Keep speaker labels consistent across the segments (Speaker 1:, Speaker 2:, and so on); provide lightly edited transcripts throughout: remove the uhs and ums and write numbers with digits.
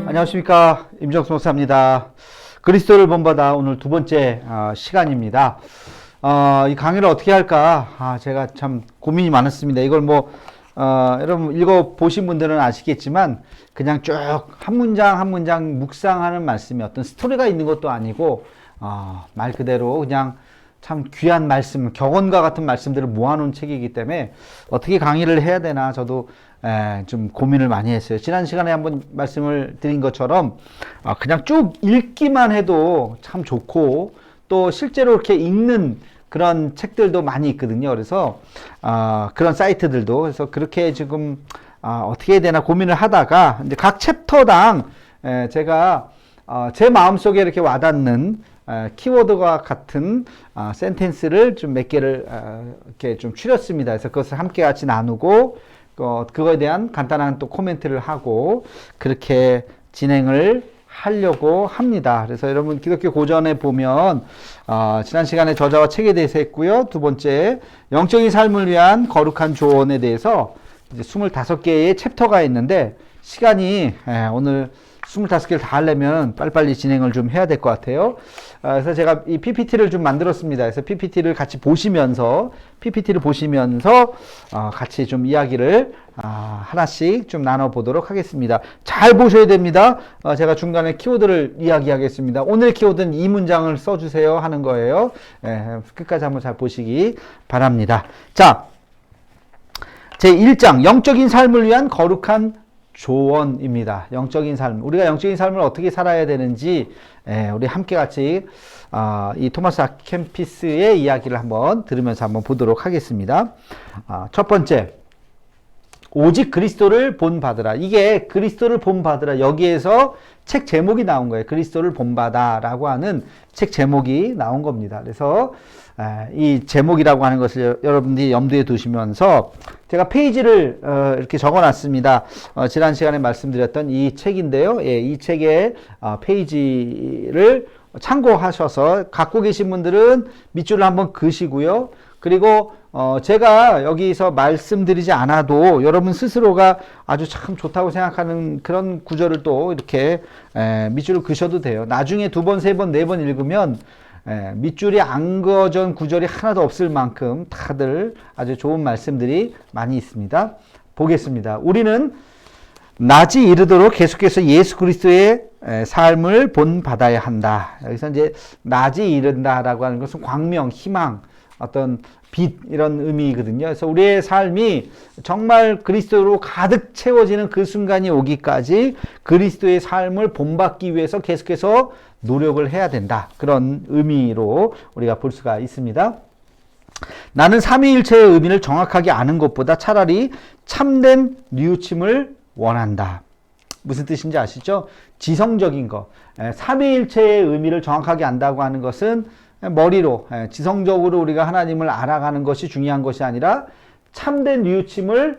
Speaker 1: 안녕하십니까, 임정수 목사입니다. 그리스도를 본받아 오늘 두 번째 시간입니다. 이 강의를 어떻게 할까? 제가 참 고민이 많았습니다. 이걸 여러분 읽어보신 분들은 아시겠지만 그냥 쭉 한 문장 한 문장 묵상하는 말씀이 어떤 스토리가 있는 것도 아니고 말 그대로 그냥 참 귀한 말씀, 격언과 같은 말씀들을 모아놓은 책이기 때문에 어떻게 강의를 해야 되나 저도 좀 고민을 많이 했어요. 지난 시간에 한번 말씀을 드린 것처럼 그냥 쭉 읽기만 해도 참 좋고 또 실제로 이렇게 읽는 그런 책들도 많이 있거든요. 그래서 그런 사이트들도 그래서 그렇게 지금 어떻게 해야 되나 고민을 하다가 이제 각 챕터당 제가 제 마음속에 이렇게 와닿는 키워드와 같은 센텐스를 좀 몇 개를 이렇게 좀 추렸습니다. 그래서 그것을 함께 같이 나누고 그거에 대한 간단한 또 코멘트를 하고 그렇게 진행을 하려고 합니다. 그래서 여러분 기독교 고전에 보면 지난 시간에 저자와 책에 대해서 했고요. 두 번째 영적인 삶을 위한 거룩한 조언에 대해서 이제 25개의 챕터가 있는데 시간이 오늘 25개를 다 하려면 빨리빨리 진행을 좀 해야 될 것 같아요. 그래서 제가 이 PPT를 좀 만들었습니다. 그래서 PPT를 같이 보시면서 같이 좀 이야기를 하나씩 좀 나눠보도록 하겠습니다. 잘 보셔야 됩니다. 제가 중간에 키워드를 이야기하겠습니다. 오늘 키워드는 이 문장을 써주세요 하는 거예요. 끝까지 한번 잘 보시기 바랍니다. 자, 제1장 영적인 삶을 위한 거룩한 조언입니다. 영적인 삶. 우리가 영적인 삶을 어떻게 살아야 되는지, 우리 함께 같이, 이 토마스 아켐피스의 이야기를 한번 들으면서 한번 보도록 하겠습니다. 첫 번째, 오직 그리스도를 본받으라. 이게 그리스도를 본받으라. 여기에서 책 제목이 나온 거예요. 그리스도를 본받아 라고 하는 책 제목이 나온 겁니다. 그래서 이 제목이라고 하는 것을 여러분들이 염두에 두시면서 제가 페이지를 이렇게 적어 놨습니다. 지난 시간에 말씀드렸던 이 책인데요. 이 책의 페이지를 참고하셔서 갖고 계신 분들은 밑줄을 한번 그으시고요. 그리고 제가 여기서 말씀드리지 않아도 여러분 스스로가 아주 참 좋다고 생각하는 그런 구절을 또 이렇게 밑줄을 그으셔도 돼요. 나중에 두 번, 세 번, 네 번 읽으면 밑줄이 안 그어진 구절이 하나도 없을 만큼 다들 아주 좋은 말씀들이 많이 있습니다. 보겠습니다. 우리는 낮이 이르도록 계속해서 예수 그리스도의 삶을 본받아야 한다. 여기서 이제 낮이 이른다라고 하는 것은 광명, 희망, 어떤 빛 이런 의미거든요. 그래서 우리의 삶이 정말 그리스도로 가득 채워지는 그 순간이 오기까지 그리스도의 삶을 본받기 위해서 계속해서 노력을 해야 된다. 그런 의미로 우리가 볼 수가 있습니다. 나는 삼위일체의 의미를 정확하게 아는 것보다 차라리 참된 뉘우침을 원한다. 무슨 뜻인지 아시죠? 지성적인 것. 삼위일체의 의미를 정확하게 안다고 하는 것은 머리로 지성적으로 우리가 하나님을 알아가는 것이 중요한 것이 아니라 참된 뉘우침을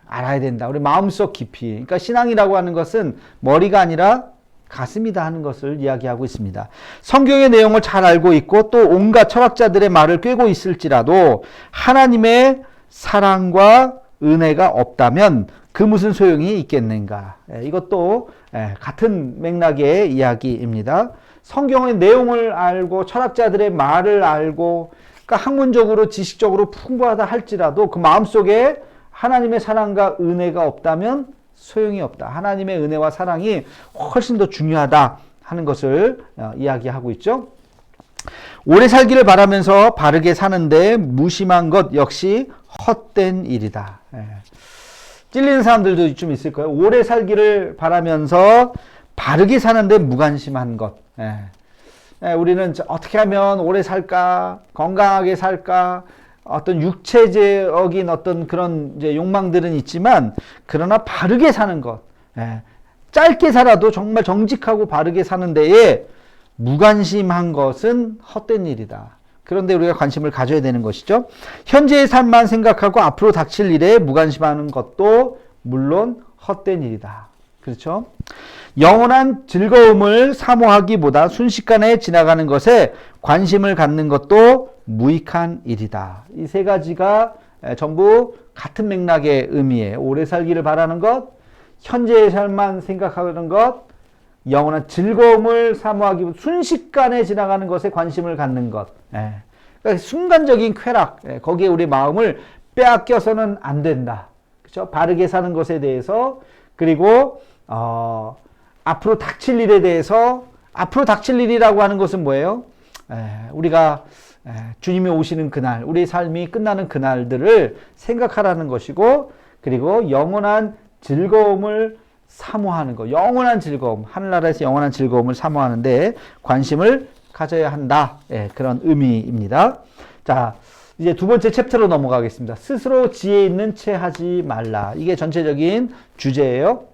Speaker 1: 알아야 된다. 우리 마음속 깊이. 그러니까 신앙이라고 하는 것은 머리가 아니라 가슴이다 하는 것을 이야기하고 있습니다. 성경의 내용을 잘 알고 있고 또 온갖 철학자들의 말을 꿰고 있을지라도 하나님의 사랑과 은혜가 없다면 그 무슨 소용이 있겠는가. 이것도 같은 맥락의 이야기입니다. 성경의 내용을 알고 철학자들의 말을 알고 그러니까 학문적으로 지식적으로 풍부하다 할지라도 그 마음속에 하나님의 사랑과 은혜가 없다면 소용이 없다. 하나님의 은혜와 사랑이 훨씬 더 중요하다 하는 것을 이야기하고 있죠. 오래 살기를 바라면서 바르게 사는데 무심한 것 역시 헛된 일이다. 찔리는 사람들도 좀 있을 거예요. 오래 살기를 바라면서 바르게 사는데 무관심한 것. 우리는 어떻게 하면 오래 살까? 건강하게 살까? 어떤 육체적인 어떤 그런 이제 욕망들은 있지만, 그러나 바르게 사는 것. 짧게 살아도 정말 정직하고 바르게 사는 데에 무관심한 것은 헛된 일이다. 그런데 우리가 관심을 가져야 되는 것이죠. 현재의 삶만 생각하고 앞으로 닥칠 일에 무관심하는 것도 물론 헛된 일이다. 그렇죠? 영원한 즐거움을 사모하기보다 순식간에 지나가는 것에 관심을 갖는 것도 무익한 일이다. 이 세 가지가 전부 같은 맥락의 의미에 오래 살기를 바라는 것, 현재의 삶만 생각하는 것, 영원한 즐거움을 사모하기보다 순식간에 지나가는 것에 관심을 갖는 것. 그러니까 순간적인 쾌락, 거기에 우리 마음을 빼앗겨서는 안 된다. 그렇죠? 바르게 사는 것에 대해서, 그리고 앞으로 닥칠 일에 대해서, 앞으로 닥칠 일이라고 하는 것은 뭐예요? 우리가 주님이 오시는 그날, 우리의 삶이 끝나는 그날들을 생각하라는 것이고, 그리고 영원한 즐거움을 사모하는 것, 영원한 즐거움, 하늘나라에서 영원한 즐거움을 사모하는데 관심을 가져야 한다. 그런 의미입니다. 자, 이제 두 번째 챕터로 넘어가겠습니다. 스스로 지혜 있는 채 하지 말라. 이게 전체적인 주제예요.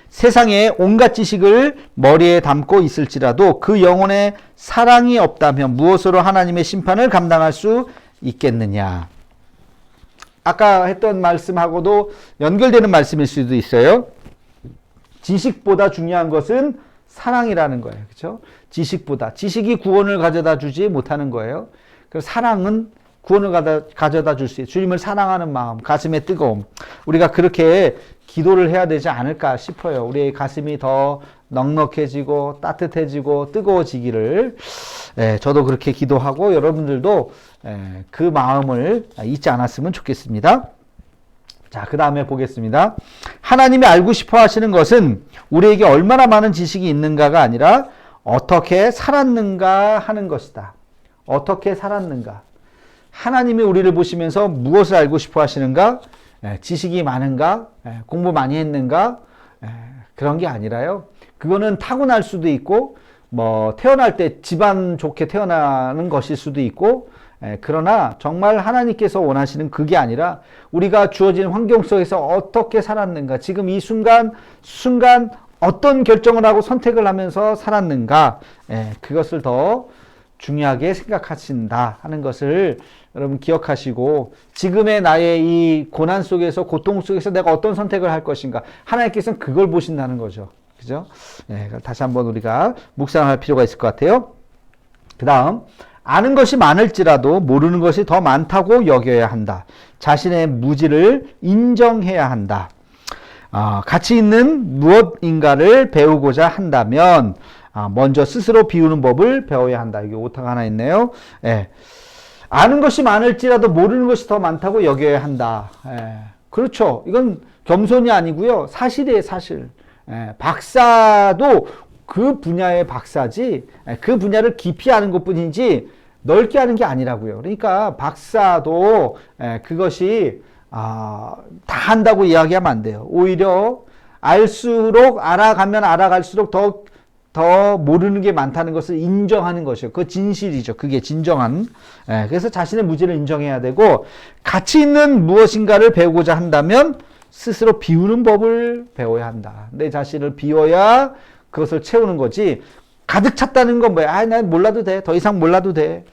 Speaker 1: 세상에 온갖 지식을 머리에 담고 있을지라도 그 영혼에 사랑이 없다면 무엇으로 하나님의 심판을 감당할 수 있겠느냐. 아까 했던 말씀하고도 연결되는 말씀일 수도 있어요. 지식보다 중요한 것은 사랑이라는 거예요. 그렇죠? 지식이 구원을 가져다 주지 못하는 거예요. 그래서 사랑은 구원을 가져다 줄 수 있어요. 주님을 사랑하는 마음, 가슴의 뜨거움. 우리가 그렇게 기도를 해야 되지 않을까 싶어요. 우리의 가슴이 더 넉넉해지고 따뜻해지고 뜨거워지기를. 저도 그렇게 기도하고 여러분들도 그 마음을 잊지 않았으면 좋겠습니다. 자, 그 다음에 보겠습니다. 하나님이 알고 싶어 하시는 것은 우리에게 얼마나 많은 지식이 있는가가 아니라 어떻게 살았는가 하는 것이다. 어떻게 살았는가. 하나님이 우리를 보시면서 무엇을 알고 싶어 하시는가? 지식이 많은가? 공부 많이 했는가? 그런 게 아니라요. 그거는 타고날 수도 있고, 태어날 때 집안 좋게 태어나는 것일 수도 있고, 그러나 정말 하나님께서 원하시는 그게 아니라 우리가 주어진 환경 속에서 어떻게 살았는가, 지금 이 순간 어떤 결정을 하고 선택을 하면서 살았는가, 그것을 더 중요하게 생각하신다 하는 것을 여러분 기억하시고, 지금의 나의 이 고난 속에서, 고통 속에서 내가 어떤 선택을 할 것인가, 하나님께서는 그걸 보신다는 거죠. 그죠? 다시 한번 우리가 묵상할 필요가 있을 것 같아요. 그 다음, 아는 것이 많을지라도 모르는 것이 더 많다고 여겨야 한다. 자신의 무지를 인정해야 한다. 가치 있는 무엇인가를 배우고자 한다면 먼저 스스로 비우는 법을 배워야 한다. 이게 오타가 하나 있네요. 아는 것이 많을지라도 모르는 것이 더 많다고 여겨야 한다. 그렇죠. 이건 겸손이 아니고요. 사실이에요, 사실. 박사도 그 분야의 박사지, 그 분야를 깊이 아는 것 뿐이지 넓게 아는 게 아니라고요. 그러니까 박사도 그것이 다 한다고 이야기하면 안 돼요. 오히려 알아가면 알아갈수록 더 모르는 게 많다는 것을 인정하는 것이요. 그 진실이죠. 그게 진정한. 그래서 자신의 무지를 인정해야 되고, 가치 있는 무엇인가를 배우고자 한다면 스스로 비우는 법을 배워야 한다. 내 자신을 비워야 그것을 채우는 거지. 가득 찼다는 건 뭐야? 난 몰라도 돼. 더 이상 몰라도 돼.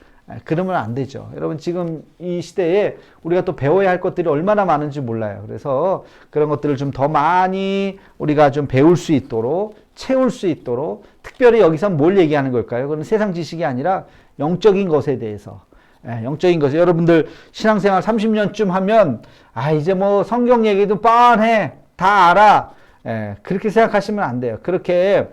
Speaker 1: 그러면 안 되죠. 여러분, 지금 이 시대에 우리가 또 배워야 할 것들이 얼마나 많은지 몰라요. 그래서 그런 것들을 좀 더 많이 우리가 좀 배울 수 있도록, 채울 수 있도록, 특별히 여기서 뭘 얘기하는 걸까요? 그건 세상 지식이 아니라 영적인 것에 대해서. 영적인 것에, 여러분들 신앙생활 30년쯤 하면 이제 뭐 성경 얘기도 뻔해, 다 알아, 그렇게 생각하시면 안 돼요. 그렇게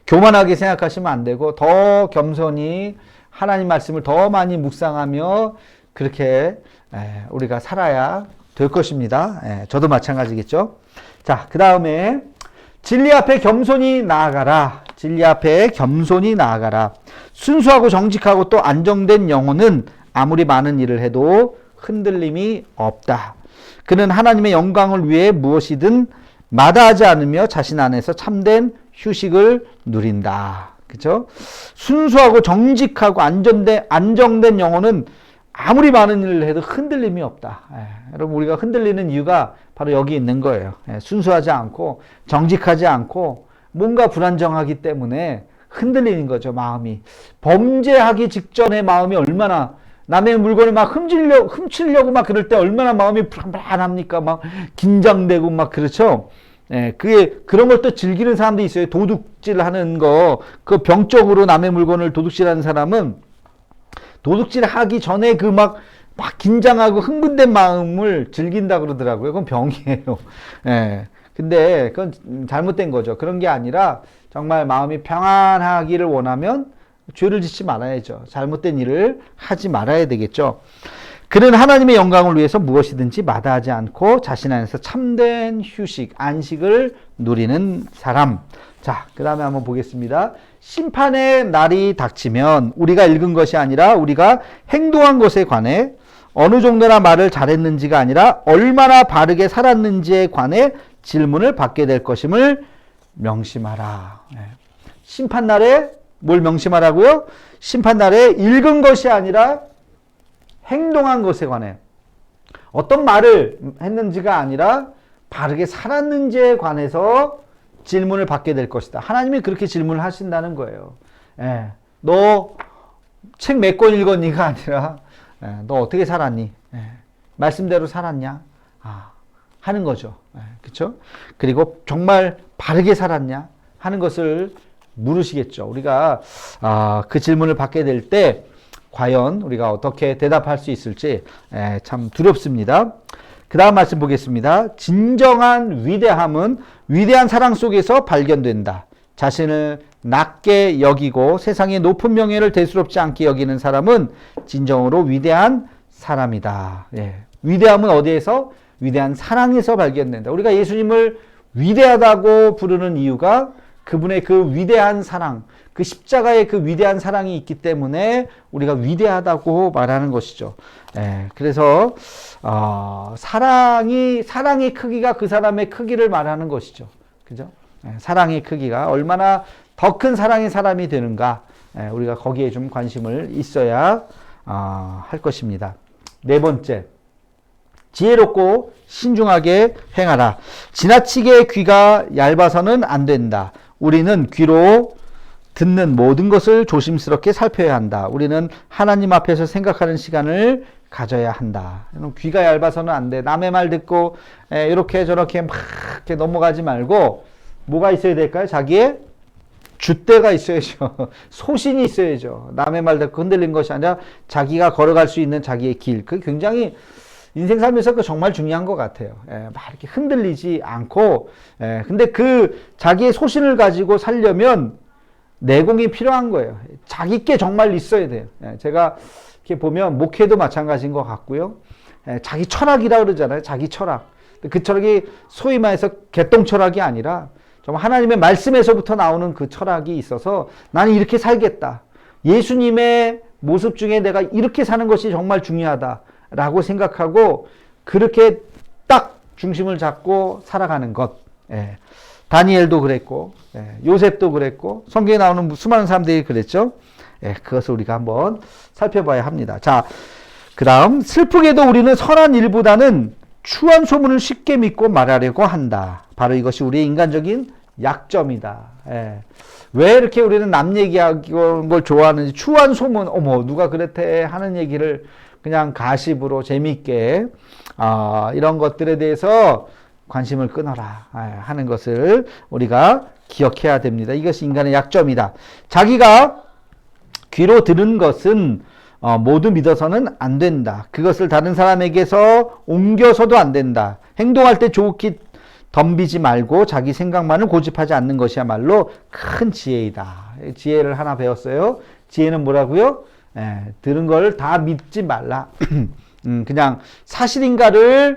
Speaker 1: 교만하게 생각하시면 안 되고, 더 겸손히 하나님 말씀을 더 많이 묵상하며 그렇게 우리가 살아야 될 것입니다. 저도 마찬가지겠죠. 자, 그 다음에 진리 앞에 겸손히 나아가라. 진리 앞에 겸손히 나아가라. 순수하고 정직하고 또 안정된 영혼은 아무리 많은 일을 해도 흔들림이 없다. 그는 하나님의 영광을 위해 무엇이든 마다하지 않으며 자신 안에서 참된 휴식을 누린다. 그죠? 순수하고 정직하고 안정된 영혼은 아무리 많은 일을 해도 흔들림이 없다. 여러분, 우리가 흔들리는 이유가 바로 여기 있는 거예요. 순수하지 않고 정직하지 않고 뭔가 불안정하기 때문에 흔들리는 거죠, 마음이. 범죄하기 직전에 마음이 얼마나, 남의 물건을 막 훔치려고 막 그럴 때 얼마나 마음이 불안합니까? 막 긴장되고 막 그렇죠? 그런 걸 또 즐기는 사람도 있어요. 도둑질 하는 거, 그 병적으로 남의 물건을 도둑질하는 사람은 도둑질 하기 전에 그 막 긴장하고 흥분된 마음을 즐긴다 그러더라고요. 그건 병이에요. 근데 그건 잘못된 거죠. 그런 게 아니라 정말 마음이 평안하기를 원하면 죄를 짓지 말아야죠. 잘못된 일을 하지 말아야 되겠죠. 그는 하나님의 영광을 위해서 무엇이든지 마다하지 않고 자신 안에서 참된 휴식, 안식을 누리는 사람. 자, 그 다음에 한번 보겠습니다. 심판의 날이 닥치면 우리가 읽은 것이 아니라 우리가 행동한 것에 관해 어느 정도나 말을 잘했는지가 아니라 얼마나 바르게 살았는지에 관해 질문을 받게 될 것임을 명심하라. 심판날에 뭘 명심하라고요? 심판날에 읽은 것이 아니라 행동한 것에 관해 어떤 말을 했는지가 아니라 바르게 살았는지에 관해서 질문을 받게 될 것이다. 하나님이 그렇게 질문을 하신다는 거예요. 너 책 몇 권 읽었니가 아니라 너 어떻게 살았니? 말씀대로 살았냐? 하는 거죠. 그렇죠? 그리고 정말 바르게 살았냐? 하는 것을 물으시겠죠. 우리가 그 질문을 받게 될 때 과연 우리가 어떻게 대답할 수 있을지 참 두렵습니다. 그 다음 말씀 보겠습니다. 진정한 위대함은 위대한 사랑 속에서 발견된다. 자신을 낮게 여기고 세상의 높은 명예를 대수롭지 않게 여기는 사람은 진정으로 위대한 사람이다. 위대함은 어디에서? 위대한 사랑에서 발견된다. 우리가 예수님을 위대하다고 부르는 이유가 그분의 그 위대한 사랑, 그 십자가의 그 위대한 사랑이 있기 때문에 우리가 위대하다고 말하는 것이죠. 그래서 사랑의 크기가 그 사람의 크기를 말하는 것이죠. 그죠? 사랑의 크기가 얼마나 더 큰 사랑의 사람이 되는가, 우리가 거기에 좀 관심을 있어야 할 것입니다. 네 번째, 지혜롭고 신중하게 행하라. 지나치게 귀가 얇아서는 안 된다. 우리는 귀로 듣는 모든 것을 조심스럽게 살펴야 한다. 우리는 하나님 앞에서 생각하는 시간을 가져야 한다. 귀가 얇아서는 안 돼. 남의 말 듣고 이렇게 저렇게 막 이렇게 넘어가지 말고 뭐가 있어야 될까요? 자기의 줏대가 있어야죠. 소신이 있어야죠. 남의 말 듣고 흔들린 것이 아니라 자기가 걸어갈 수 있는 자기의 길. 그 굉장히 인생 살면서 그 정말 중요한 것 같아요. 막 이렇게 흔들리지 않고, 근데 그 자기의 소신을 가지고 살려면 내공이 필요한 거예요. 자기께 정말 있어야 돼요. 제가 이렇게 보면 목회도 마찬가지인 것 같고요. 자기 철학이라고 그러잖아요. 자기 철학. 그 철학이 소위 말해서 개똥 철학이 아니라 정말 하나님의 말씀에서부터 나오는 그 철학이 있어서 나는 이렇게 살겠다. 예수님의 모습 중에 내가 이렇게 사는 것이 정말 중요하다. 라고 생각하고 그렇게 딱 중심을 잡고 살아가는 것. 다니엘도 그랬고 요셉도 그랬고 성경에 나오는 수많은 사람들이 그랬죠. 그것을 우리가 한번 살펴봐야 합니다. 자, 그 다음 슬프게도 우리는 선한 일보다는 추한 소문을 쉽게 믿고 말하려고 한다. 바로 이것이 우리의 인간적인 약점이다. 왜 이렇게 우리는 남 얘기하는 걸 좋아하는지, 추한 소문, 어머 누가 그랬대 하는 얘기를 그냥 가십으로 재미있게 이런 것들에 대해서 관심을 끊어라 하는 것을 우리가 기억해야 됩니다. 이것이 인간의 약점이다. 자기가 귀로 들은 것은 모두 믿어서는 안 된다. 그것을 다른 사람에게서 옮겨서도 안 된다. 행동할 때 좋게 덤비지 말고 자기 생각만을 고집하지 않는 것이야말로 큰 지혜이다. 지혜를 하나 배웠어요. 지혜는 뭐라고요? 들은 걸 다 믿지 말라. 그냥 사실인가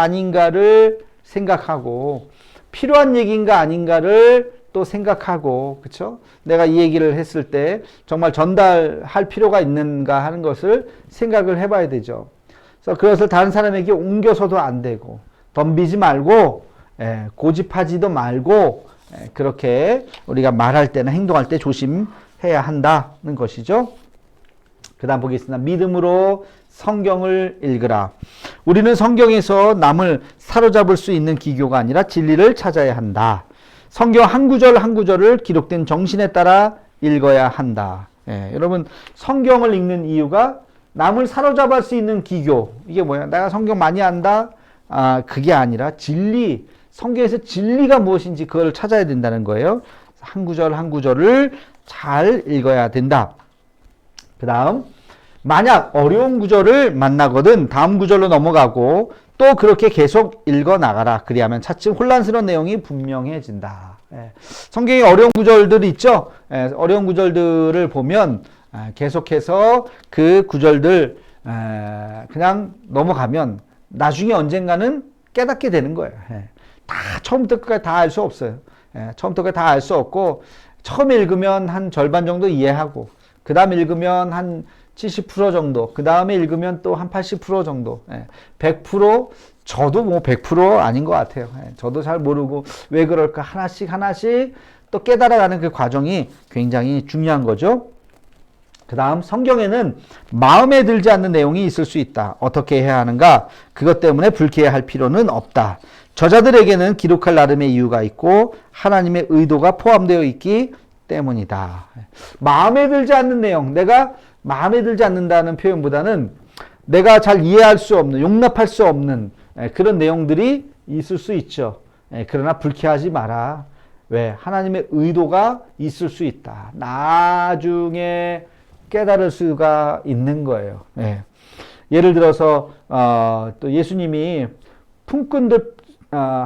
Speaker 1: 아닌가를 생각하고 필요한 얘기인가 아닌가를 또 생각하고, 그쵸? 내가 이 얘기를 했을 때 정말 전달할 필요가 있는가 하는 것을 생각을 해봐야 되죠. 그래서 그것을 다른 사람에게 옮겨서도 안 되고 덤비지 말고 고집하지도 말고 그렇게 우리가 말할 때나 행동할 때 조심해야 한다는 것이죠. 그 다음 보겠습니다. 믿음으로 성경을 읽으라. 우리는 성경에서 남을 사로잡을 수 있는 기교가 아니라 진리를 찾아야 한다. 성경 한 구절 한 구절을 기록된 정신에 따라 읽어야 한다. 여러분 성경을 읽는 이유가 남을 사로잡을 수 있는 기교. 이게 뭐야? 내가 성경 많이 안다? 그게 아니라 진리, 성경에서 진리가 무엇인지 그걸 찾아야 된다는 거예요. 한 구절 한 구절을 잘 읽어야 된다. 그 다음 만약 어려운 구절을 만나거든 다음 구절로 넘어가고 또 그렇게 계속 읽어 나가라. 그리하면 차츰 혼란스러운 내용이 분명해진다. 성경에 어려운 구절들이 있죠. 어려운 구절들을 보면 계속해서 그 구절들 그냥 넘어가면 나중에 언젠가는 깨닫게 되는 거예요. 다 처음부터 끝까지 다 알 수 없어요. 처음부터 끝까지 다 알 수 없고 처음 읽으면 한 절반 정도 이해하고 그 다음 읽으면 한 70% 정도, 그 다음에 읽으면 또 한 80% 정도, 100%, 저도 뭐 100% 아닌 것 같아요. 저도 잘 모르고 왜 그럴까 하나씩 하나씩 또 깨달아가는 그 과정이 굉장히 중요한 거죠. 그 다음 성경에는 마음에 들지 않는 내용이 있을 수 있다. 어떻게 해야 하는가? 그것 때문에 불쾌해할 필요는 없다. 저자들에게는 기록할 나름의 이유가 있고 하나님의 의도가 포함되어 있기 때문이다. 마음에 들지 않는 내용, 내가 마음에 들지 않는다는 표현보다는 내가 잘 이해할 수 없는, 용납할 수 없는 그런 내용들이 있을 수 있죠. 그러나 불쾌하지 마라. 왜? 하나님의 의도가 있을 수 있다. 나중에 깨달을 수가 있는 거예요. 예를 들어서 또 예수님이 품꾼들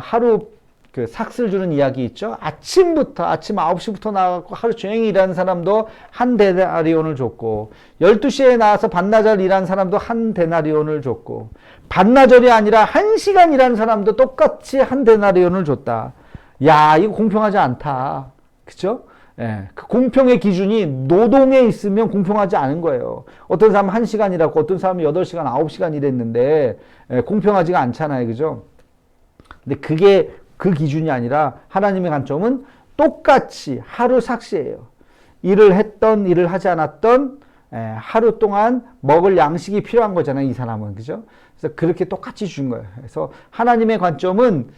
Speaker 1: 하루 그 삭슬 주는 이야기 있죠. 아침 9시부터 나가고 하루 종일 일하는 사람도 한 데나리온을 줬고 12시에 나와서 반나절 일하는 사람도 한 데나리온을 줬고 반나절이 아니라 1시간 일하는 사람도 똑같이 한 데나리온을 줬다. 야, 이거 공평하지 않다. 그쵸? 그 공평의 기준이 노동에 있으면 공평하지 않은 거예요. 어떤 사람은 1시간 일하고 어떤 사람은 8시간, 9시간 일했는데 공평하지가 않잖아요. 그죠? 근데 그게 그 기준이 아니라 하나님의 관점은 똑같이 하루 삭시예요. 일을 했던 일을 하지 않았던 하루 동안 먹을 양식이 필요한 거잖아요. 이 사람은. 그죠? 그래서 그렇게 똑같이 준 거예요. 그래서 하나님의 관점은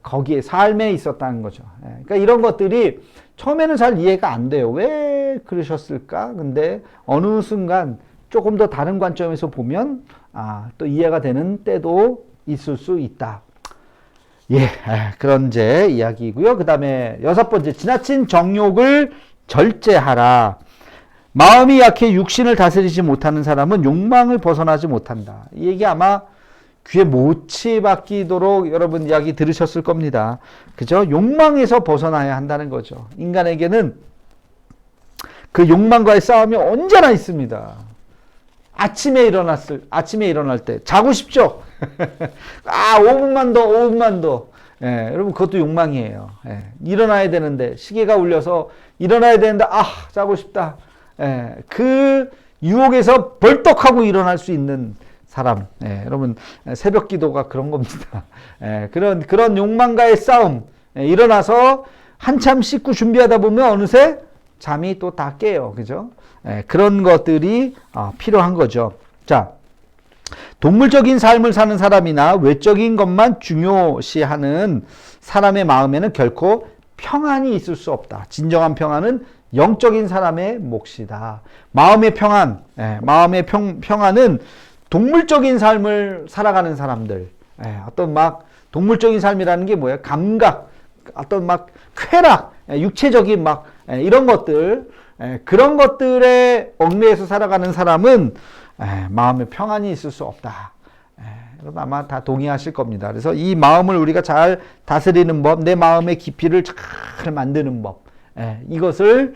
Speaker 1: 거기에 삶에 있었다는 거죠. 그러니까 이런 것들이 처음에는 잘 이해가 안 돼요. 왜 그러셨을까? 근데 어느 순간 조금 더 다른 관점에서 보면 또 이해가 되는 때도 있을 수 있다. 그런 제 이야기이고요. 그 다음에 6번째, 지나친 정욕을 절제하라. 마음이 약해 육신을 다스리지 못하는 사람은 욕망을 벗어나지 못한다. 이 얘기 아마 귀에 못이 박히도록 여러분 이야기 들으셨을 겁니다. 그죠? 욕망에서 벗어나야 한다는 거죠. 인간에게는 그 욕망과의 싸움이 언제나 있습니다. 아침에 일어날 때 자고 싶죠? 5분만 더. 여러분 그것도 욕망이에요. 일어나야 되는데 시계가 울려서 일어나야 되는데 자고 싶다. 그 유혹에서 벌떡하고 일어날 수 있는 사람. 여러분 새벽 기도가 그런 겁니다. 그런 욕망과의 싸움. 일어나서 한참 씻고 준비하다 보면 어느새 잠이 또 다 깨요. 그죠? 그런 것들이 필요한 거죠. 자, 동물적인 삶을 사는 사람이나 외적인 것만 중요시하는 사람의 마음에는 결코 평안이 있을 수 없다. 진정한 평안은 영적인 사람의 몫이다. 마음의 평안, 마음의 평안은 동물적인 삶을 살아가는 사람들, 어떤 막 동물적인 삶이라는 게 뭐예요? 감각, 어떤 막 쾌락, 육체적인 막 이런 것들, 그런 것들에 얽매여서 살아가는 사람은 마음의 평안이 있을 수 없다. 여러분 아마 다 동의하실 겁니다. 그래서 이 마음을 우리가 잘 다스리는 법, 내 마음의 깊이를 잘 만드는 법, 이것을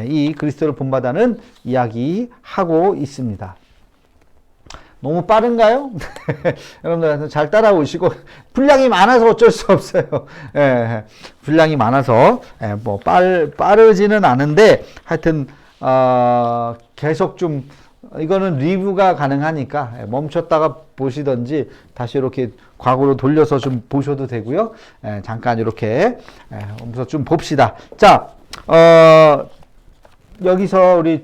Speaker 1: 이 그리스도를 본받아는 이야기하고 있습니다. 너무 빠른가요? 여러분들 잘 따라오시고 분량이 많아서 어쩔 수 없어요. 분량이 많아서 뭐 빠르지는 않은데 하여튼 계속 좀 이거는 리뷰가 가능하니까 멈췄다가 보시던지 다시 이렇게 과거로 돌려서 좀 보셔도 되고요. 잠깐 이렇게 오면서 좀 봅시다. 자, 여기서 우리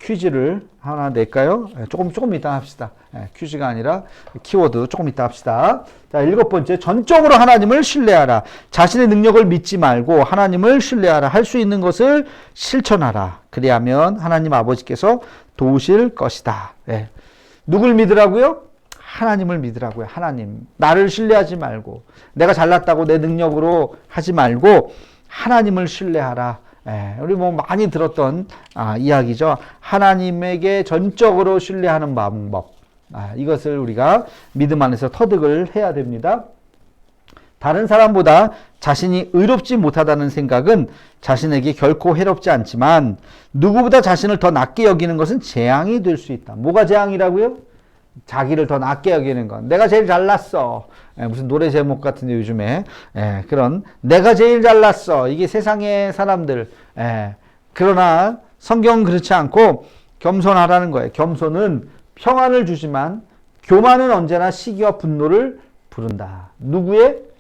Speaker 1: 퀴즈를 하나 낼까요? 조금 이따 합시다. 퀴즈가 아니라 키워드 조금 이따 합시다. 자, 7번째, 전적으로 하나님을 신뢰하라. 자신의 능력을 믿지 말고 하나님을 신뢰하라. 할 수 있는 것을 실천하라. 그리하면 하나님 아버지께서 도우실 것이다. 누굴 믿으라고요? 하나님을 믿으라고요. 하나님. 나를 신뢰하지 말고, 내가 잘났다고 내 능력으로 하지 말고 하나님을 신뢰하라. 우리 뭐 많이 들었던 이야기죠. 하나님에게 전적으로 신뢰하는 방법. 이것을 우리가 믿음 안에서 터득을 해야 됩니다. 다른 사람보다 자신이 의롭지 못하다는 생각은 자신에게 결코 해롭지 않지만 누구보다 자신을 더 낮게 여기는 것은 재앙이 될 수 있다. 뭐가 재앙이라고요? 자기를 더 낮게 여기는 건. 내가 제일 잘났어. 무슨 노래 제목 같은데 요즘에 그런 내가 제일 잘났어. 이게 세상의 사람들. 그러나 성경은 그렇지 않고 겸손하라는 거예요. 겸손은 평안을 주지만 교만은 언제나 시기와 분노를 부른다. 누구의?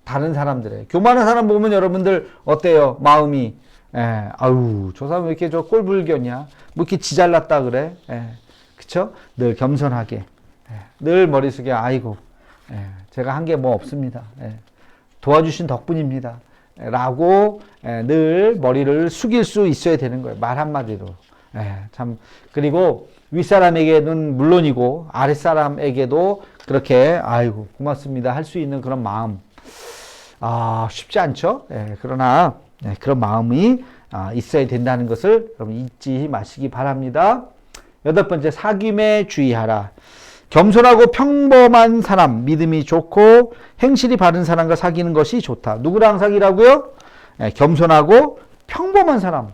Speaker 1: 다른 사람들의. 교만한 사람 보면 여러분들 어때요? 마음이 아유 저 사람 왜 이렇게 저 꼴불견이야? 뭐 이렇게 지잘났다 그래? 그쵸? 늘 겸손하게 늘 머릿속에 아이고 제가 한 게 뭐 없습니다. 도와주신 덕분입니다. 라고 늘 머리를 숙일 수 있어야 되는 거예요. 말 한마디로. 참 그리고 윗사람에게는 물론이고 아랫사람에게도 그렇게 아이고 고맙습니다 할 수 있는 그런 마음 쉽지 않죠. 그러나 그런 마음이 있어야 된다는 것을 여러분 잊지 마시기 바랍니다. 8번째, 사귐에 주의하라. 겸손하고 평범한 사람, 믿음이 좋고 행실이 바른 사람과 사귀는 것이 좋다. 누구랑 사귀라고요? 겸손하고 평범한 사람.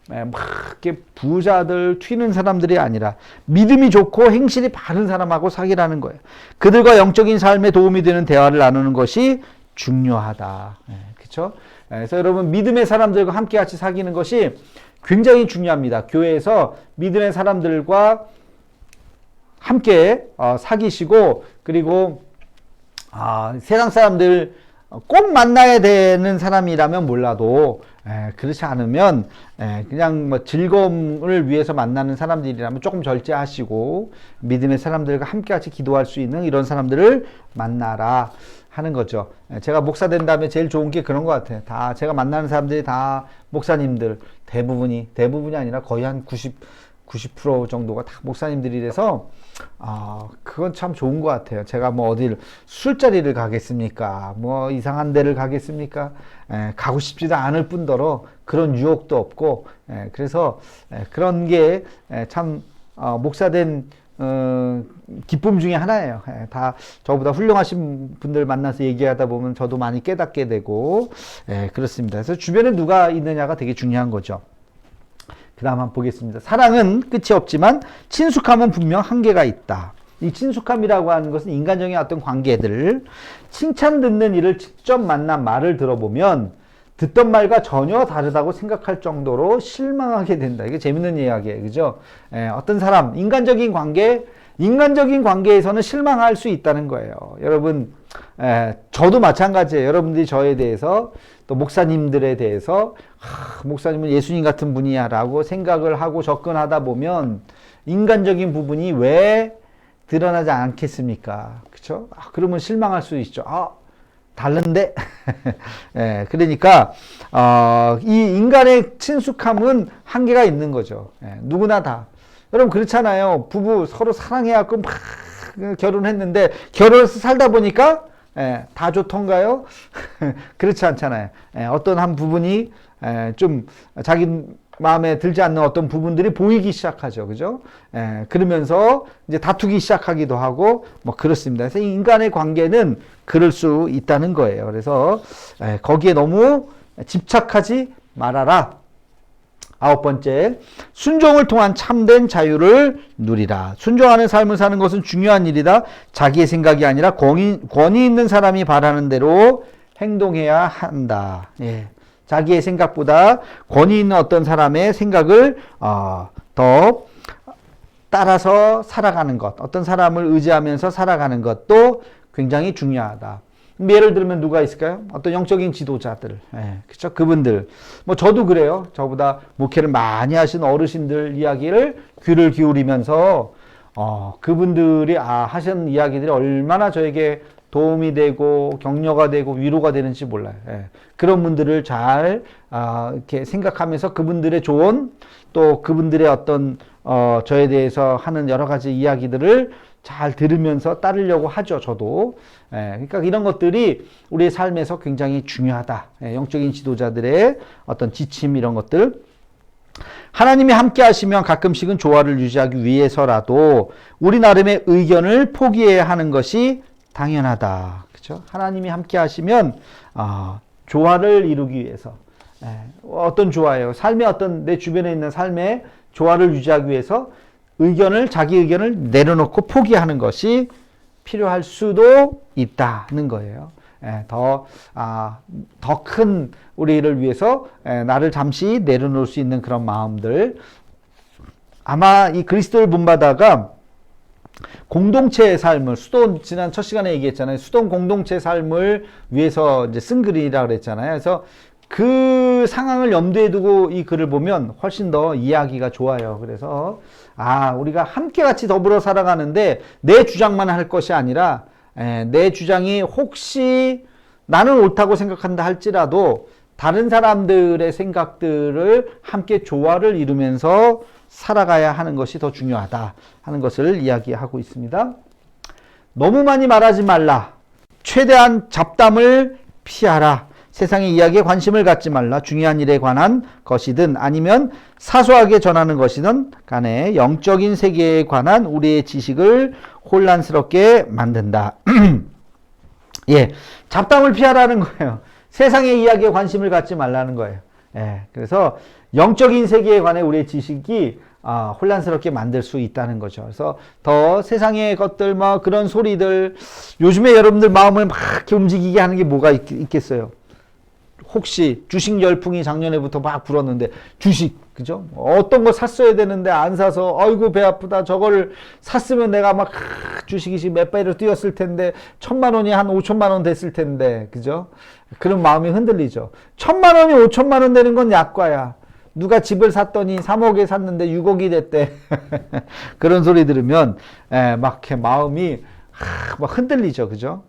Speaker 1: 막 이렇게 부자들 튀는 사람들이 아니라 믿음이 좋고 행실이 바른 사람하고 사귀라는 거예요. 그들과 영적인 삶에 도움이 되는 대화를 나누는 것이 중요하다. 그렇죠? 그래서 여러분 믿음의 사람들과 함께 같이 사귀는 것이 굉장히 중요합니다. 교회에서 믿음의 사람들과 함께 사귀시고 그리고 세상 사람들 꼭 만나야 되는 사람이라면 몰라도 그렇지 않으면 그냥 뭐 즐거움을 위해서 만나는 사람들이라면 조금 절제하시고 믿음의 사람들과 함께 같이 기도할 수 있는 이런 사람들을 만나라 하는 거죠. 제가 목사 된 다음에 제일 좋은 게 그런 것 같아요. 다 제가 만나는 사람들이 다 목사님들 대부분이 아니라 거의 한 90% 정도가 다 목사님들이라서 그건 참 좋은 것 같아요. 제가 뭐 어딜 술자리를 가겠습니까? 뭐 이상한 데를 가겠습니까? 가고 싶지도 않을 뿐더러 그런 유혹도 없고 그래서 그런 게 참 목사된 기쁨 중에 하나예요. 다 저보다 훌륭하신 분들 만나서 얘기하다 보면 저도 많이 깨닫게 되고 그렇습니다. 그래서 주변에 누가 있느냐가 되게 중요한 거죠. 그 다음 한번 보겠습니다. 사랑은 끝이 없지만 친숙함은 분명 한계가 있다. 이 친숙함이라고 하는 것은 인간적인 어떤 관계들, 칭찬 듣는 이를 직접 만난 말을 들어보면 듣던 말과 전혀 다르다고 생각할 정도로 실망하게 된다. 이게 재밌는 이야기예요. 그죠? 어떤 사람, 인간적인 관계에서는 실망할 수 있다는 거예요. 여러분, 저도 마찬가지예요. 여러분들이 저에 대해서 또 목사님들에 대해서 목사님은 예수님 같은 분이야 라고 생각을 하고 접근하다 보면 인간적인 부분이 왜 드러나지 않겠습니까? 그쵸? 그러면 실망할 수 있죠. 다른데? 그러니까, 이 인간의 친숙함은 한계가 있는 거죠. 누구나 다. 여러분, 그렇잖아요. 부부 서로 사랑해갖고 막 결혼했는데, 결혼해서 살다 보니까, 다 좋던가요? 그렇지 않잖아요. 어떤 한 부분이, 좀 자기 마음에 들지 않는 어떤 부분들이 보이기 시작하죠. 그죠? 그러면서 이제 다투기 시작하기도 하고, 뭐 그렇습니다. 그래서 인간의 관계는 그럴 수 있다는 거예요. 그래서, 거기에 너무 집착하지 말아라. 9번째, 순종을 통한 참된 자유를 누리라. 순종하는 삶을 사는 것은 중요한 일이다. 자기의 생각이 아니라 권위 있는 사람이 바라는 대로 행동해야 한다. 자기의 생각보다 권위 있는 어떤 사람의 생각을 더 따라서 살아가는 것, 어떤 사람을 의지하면서 살아가는 것도 굉장히 중요하다. 예를 들면 누가 있을까요? 어떤 영적인 지도자들, 그렇죠? 그분들, 뭐 저도 그래요. 저보다 목회를 많이 하신 어르신들 이야기를 귀를 기울이면서 그분들이 하신 이야기들이 얼마나 저에게 도움이 되고 격려가 되고 위로가 되는지 몰라요. 그런 분들을 잘 이렇게 생각하면서 그분들의 조언 또 그분들의 어떤 저에 대해서 하는 여러 가지 이야기들을 잘 들으면서 따르려고 하죠. 저도. 그러니까 이런 것들이 우리의 삶에서 굉장히 중요하다. 영적인 지도자들의 어떤 지침 이런 것들. 하나님이 함께 하시면 가끔씩은 조화를 유지하기 위해서라도 우리 나름의 의견을 포기해야 하는 것이 당연하다. 그렇죠? 하나님이 함께 하시면 조화를 이루기 위해서 어떤 조화예요? 삶의 어떤 내 주변에 있는 삶의 조화를 유지하기 위해서 자기 의견을 내려놓고 포기하는 것이 필요할 수도 있다는 거예요. 더 큰 우리를 위해서 나를 잠시 내려놓을 수 있는 그런 마음들. 아마 이 그리스도를 본받아가 공동체의 삶을, 지난 첫 시간에 얘기했잖아요. 수동 공동체 삶을 위해서 이제 쓴 글이라 그랬잖아요. 그래서 그 상황을 염두에 두고 이 글을 보면 훨씬 더 이해하기가 좋아요. 그래서 우리가 함께 같이 더불어 살아가는데 내 주장만 할 것이 아니라 내 주장이 혹시 나는 옳다고 생각한다 할지라도 다른 사람들의 생각들을 함께 조화를 이루면서 살아가야 하는 것이 더 중요하다 하는 것을 이야기하고 있습니다. 너무 많이 말하지 말라. 최대한 잡담을 피하라. 세상의 이야기에 관심을 갖지 말라. 중요한 일에 관한 것이든 아니면 사소하게 전하는 것이든 간에 영적인 세계에 관한 우리의 지식을 혼란스럽게 만든다. 예, 잡담을 피하라는 거예요. 세상의 이야기에 관심을 갖지 말라는 거예요. 그래서 영적인 세계에 관해 우리의 지식이 혼란스럽게 만들 수 있다는 거죠. 그래서 더 세상의 것들, 그런 소리들, 요즘에 여러분들 마음을 막 이렇게 움직이게 하는 게 뭐가 있겠어요? 혹시 주식 열풍이 작년에부터 막 불었는데 주식, 그죠? 어떤 거 샀어야 되는데 안 사서 아이고 배 아프다. 저거를 샀으면 내가 막 주식이 지금 몇 배로 뛰었을 텐데 1,000만 원이 한 5천만 원 됐을 텐데, 그죠? 그런 마음이 흔들리죠. 1,000만 원이 5천만 원 되는 건 약과야. 누가 집을 샀더니 3억에 샀는데 6억이 됐대. 그런 소리 들으면 막 이렇게 마음이 막 흔들리죠, 그죠?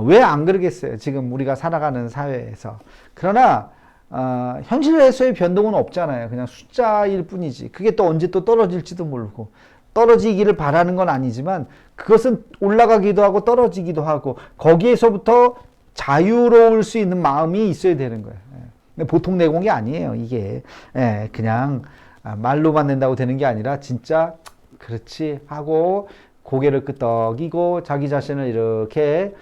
Speaker 1: 왜 안 그러겠어요? 지금 우리가 살아가는 사회에서. 그러나 현실에서의 변동은 없잖아요. 그냥 숫자일 뿐이지. 그게 또 언제 또 떨어질지도 모르고. 떨어지기를 바라는 건 아니지만 그것은 올라가기도 하고 떨어지기도 하고 거기에서부터 자유로울 수 있는 마음이 있어야 되는 거예요. 보통 내공이 아니에요. 이게 그냥 말로만 낸다고 되는 게 아니라 진짜 그렇지 하고 고개를 끄덕이고 자기 자신을 이렇게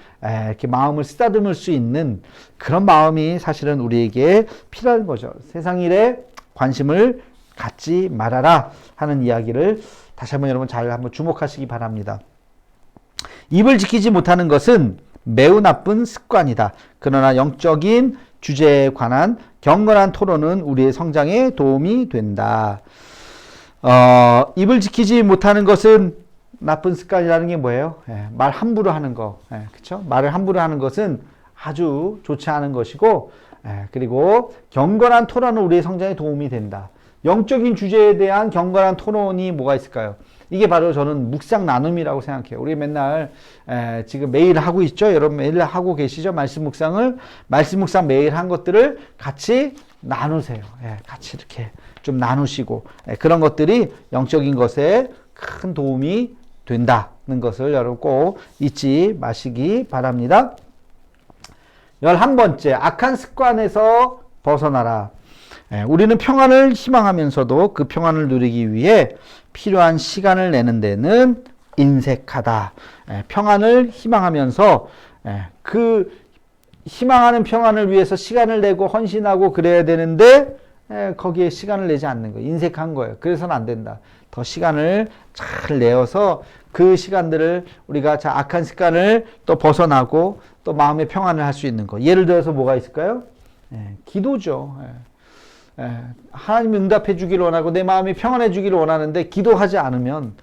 Speaker 1: 마음을 쓰다듬을 수 있는 그런 마음이 사실은 우리에게 필요한 거죠. 세상 일에 관심을 갖지 말아라 하는 이야기를 다시 한번 여러분 잘 한번 주목하시기 바랍니다. 입을 지키지 못하는 것은 매우 나쁜 습관이다. 그러나 영적인 주제에 관한 경건한 토론은 우리의 성장에 도움이 된다. 입을 지키지 못하는 것은 나쁜 습관이라는 게 뭐예요? 말 함부로 하는 거. 그쵸? 말을 함부로 하는 것은 아주 좋지 않은 것이고, 그리고 경건한 토론은 우리의 성장에 도움이 된다. 영적인 주제에 대한 경건한 토론이 뭐가 있을까요? 이게 바로 저는 묵상 나눔이라고 생각해요. 우리 맨날 지금 매일 하고 있죠? 여러분 매일 하고 계시죠? 말씀 묵상 매일 한 것들을 같이 나누세요. 같이 이렇게 좀 나누시고 그런 것들이 영적인 것에 큰 도움이 된다는 것을 여러분 꼭 잊지 마시기 바랍니다. 11번째, 악한 습관에서 벗어나라. 우리는 평안을 희망하면서도 그 평안을 누리기 위해 필요한 시간을 내는 데는 인색하다. 평안을 희망하면서 그 희망하는 평안을 위해서 시간을 내고 헌신하고 그래야 되는데 거기에 시간을 내지 않는 거예요. 인색한 거예요. 그래서는 안 된다. 더 시간을 잘 내어서 그 시간들을 우리가 악한 습관을 또 벗어나고 또 마음의 평안을 할 수 있는 거. 예를 들어서 뭐가 있을까요? 기도죠. 하나님이 응답해 주기를 원하고 내 마음이 평안해 주기를 원하는데 기도하지 않으면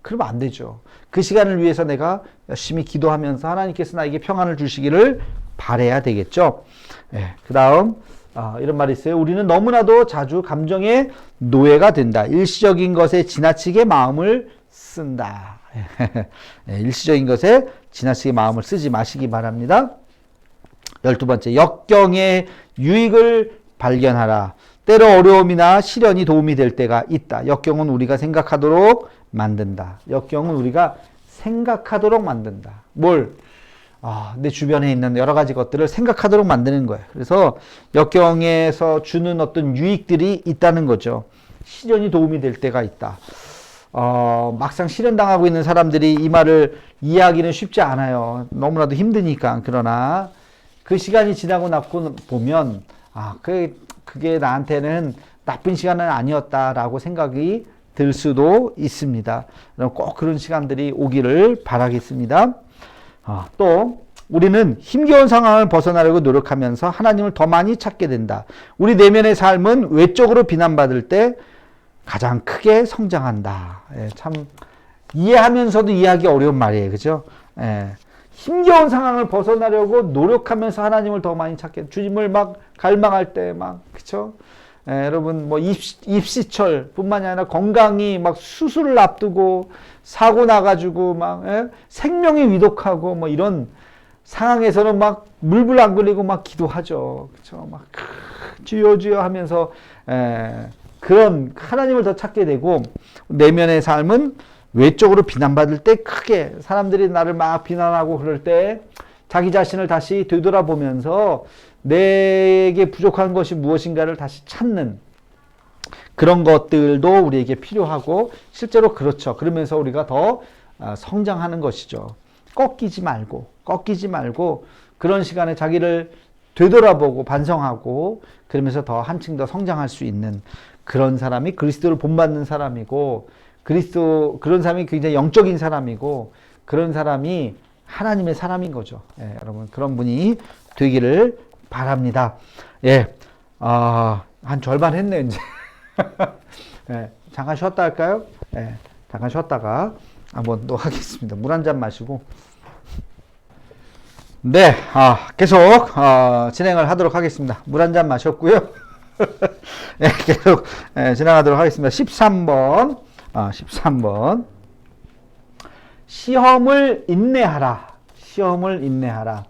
Speaker 1: 그러면 안 되죠. 그 시간을 위해서 내가 열심히 기도하면서 하나님께서 나에게 평안을 주시기를 바라야 되겠죠. 그 다음 이런 말이 있어요. 우리는 너무나도 자주 감정의 노예가 된다. 일시적인 것에 지나치게 마음을 쓴다. 일시적인 것에 지나치게 마음을 쓰지 마시기 바랍니다. 12번째, 역경의 유익을 발견하라. 때로 어려움이나 시련이 도움이 될 때가 있다. 역경은 우리가 생각하도록 만든다. 역경은 우리가 생각하도록 만든다. 뭘? 내 주변에 있는 여러 가지 것들을 생각하도록 만드는 거예요. 그래서 역경에서 주는 어떤 유익들이 있다는 거죠. 시련이 도움이 될 때가 있다. 막상 실현당하고 있는 사람들이 이 말을 이해하기는 쉽지 않아요. 너무나도 힘드니까. 그러나 그 시간이 지나고 나고 보면 그게 나한테는 나쁜 시간은 아니었다라고 생각이 들 수도 있습니다. 꼭 그런 시간들이 오기를 바라겠습니다. 또 우리는 힘겨운 상황을 벗어나려고 노력하면서 하나님을 더 많이 찾게 된다. 우리 내면의 삶은 외적으로 비난받을 때 가장 크게 성장한다. 참 이해하면서도 이해하기 어려운 말이에요. 그죠? 힘겨운 상황을 벗어나려고 노력하면서 하나님을 더 많이 찾게, 주님을 막 갈망할 때 그쵸? 여러분, 입시철 뿐만이 아니라 건강이 수술을 앞두고 사고 나가지고 생명이 위독하고 이런 상황에서는 물불 안 끌리고 기도하죠. 그쵸? 주여 주여 하면서, 그런 하나님을 더 찾게 되고, 내면의 삶은 외적으로 비난받을 때 크게 사람들이 나를 비난하고 그럴 때 자기 자신을 다시 되돌아보면서 내게 부족한 것이 무엇인가를 다시 찾는 그런 것들도 우리에게 필요하고, 실제로 그렇죠. 그러면서 우리가 더 성장하는 것이죠. 꺾이지 말고 그런 시간에 자기를 되돌아보고 반성하고 그러면서 더 한층 더 성장할 수 있는 그런 사람이 그리스도를 본받는 사람이고, 그런 사람이 굉장히 영적인 사람이고, 그런 사람이 하나님의 사람인 거죠. 여러분, 그런 분이 되기를 바랍니다. 한 절반 했네요, 이제. 잠깐 쉬었다 할까요? 잠깐 쉬었다가 한번 또 하겠습니다. 물 한 잔 마시고. 네, 계속, 진행을 하도록 하겠습니다. 물 한 잔 마셨고요. 계속, 진행하도록 하겠습니다. 13번. 13번. 시험을 인내하라. 시험을 인내하라.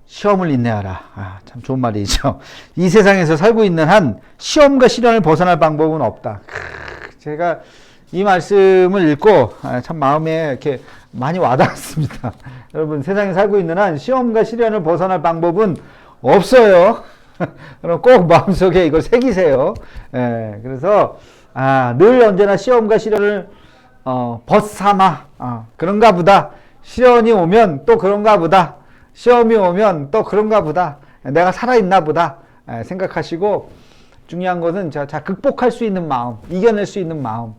Speaker 1: 시험을 인내하라. 참 좋은 말이죠. 이 세상에서 살고 있는 한 시험과 시련을 벗어날 방법은 없다. 제가 이 말씀을 읽고 참 마음에 이렇게 많이 와닿았습니다. 여러분, 세상에 살고 있는 한 시험과 시련을 벗어날 방법은 없어요. 그럼 꼭 마음속에 이걸 새기세요. 그래서 늘 언제나 시험과 시련을 벗삼아 그런가 보다. 시련이 오면 또 그런가 보다. 시험이 오면 또 그런가 보다. 내가 살아있나 보다. 생각하시고, 중요한 것은 극복할 수 있는 마음, 이겨낼 수 있는 마음.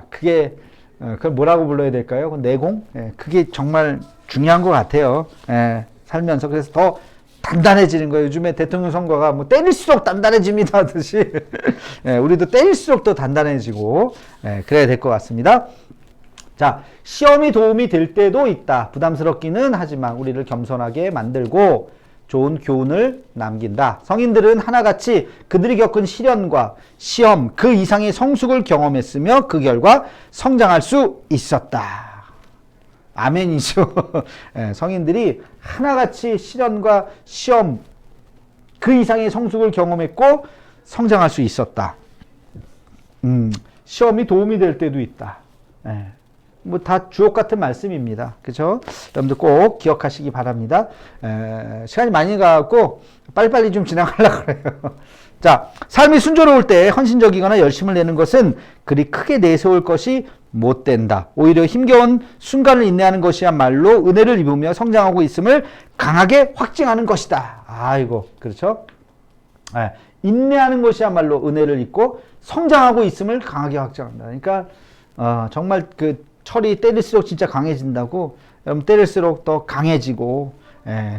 Speaker 1: 그게 그걸 뭐라고 불러야 될까요? 내공? 그게 정말 중요한 것 같아요. 살면서. 그래서 더 단단해지는 거예요. 요즘에 대통령 선거가 때릴수록 단단해집니다 하듯이 우리도 때릴수록 더 단단해지고 그래야 될 것 같습니다. 자, 시험이 도움이 될 때도 있다. 부담스럽기는 하지만 우리를 겸손하게 만들고 좋은 교훈을 남긴다. 성인들은 하나같이 그들이 겪은 시련과 시험 그 이상의 성숙을 경험했으며 그 결과 성장할 수 있었다. 아멘이죠. 성인들이 하나같이 시련과 시험 그 이상의 성숙을 경험했고 성장할 수 있었다. 시험이 도움이 될 때도 있다. 다 주옥 같은 말씀입니다. 그죠? 여러분들 꼭 기억하시기 바랍니다. 시간이 많이 가고 빨리빨리 좀 지나가려고 그래요. 자, 삶이 순조로울 때 헌신적이거나 열심을 내는 것은 그리 크게 내세울 것이 못 된다. 오히려 힘겨운 순간을 인내하는 것이야말로 은혜를 입으며 성장하고 있음을 강하게 확증하는 것이다. 아이고, 그렇죠? 인내하는 것이야말로 은혜를 입고 성장하고 있음을 강하게 확증한다. 그러니까 정말 그 철이 때릴수록 진짜 강해진다고, 여러분 때릴수록 더 강해지고,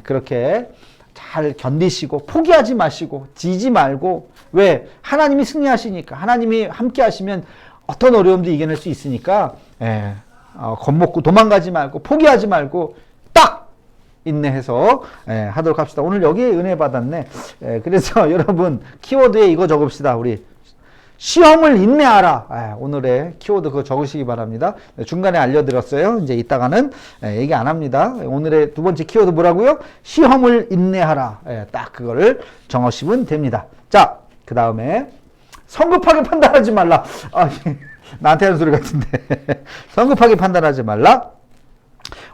Speaker 1: 그렇게 잘 견디시고 포기하지 마시고 지지 말고, 왜? 하나님이 승리하시니까, 하나님이 함께 하시면 어떤 어려움도 이겨낼 수 있으니까 겁먹고 도망가지 말고 포기하지 말고 딱 인내해서 하도록 합시다. 오늘 여기에 은혜 받았네. 그래서 여러분 키워드에 이거 적읍시다. 우리 시험을 인내하라. 오늘의 키워드 그거 적으시기 바랍니다. 중간에 알려드렸어요. 이제 이따가는 얘기 안 합니다. 오늘의 두 번째 키워드 뭐라고요? 시험을 인내하라. 딱 그거를 적으시면 됩니다. 자, 그 다음에 성급하게 판단하지 말라. 나한테 하는 소리 같은데. 성급하게 판단하지 말라.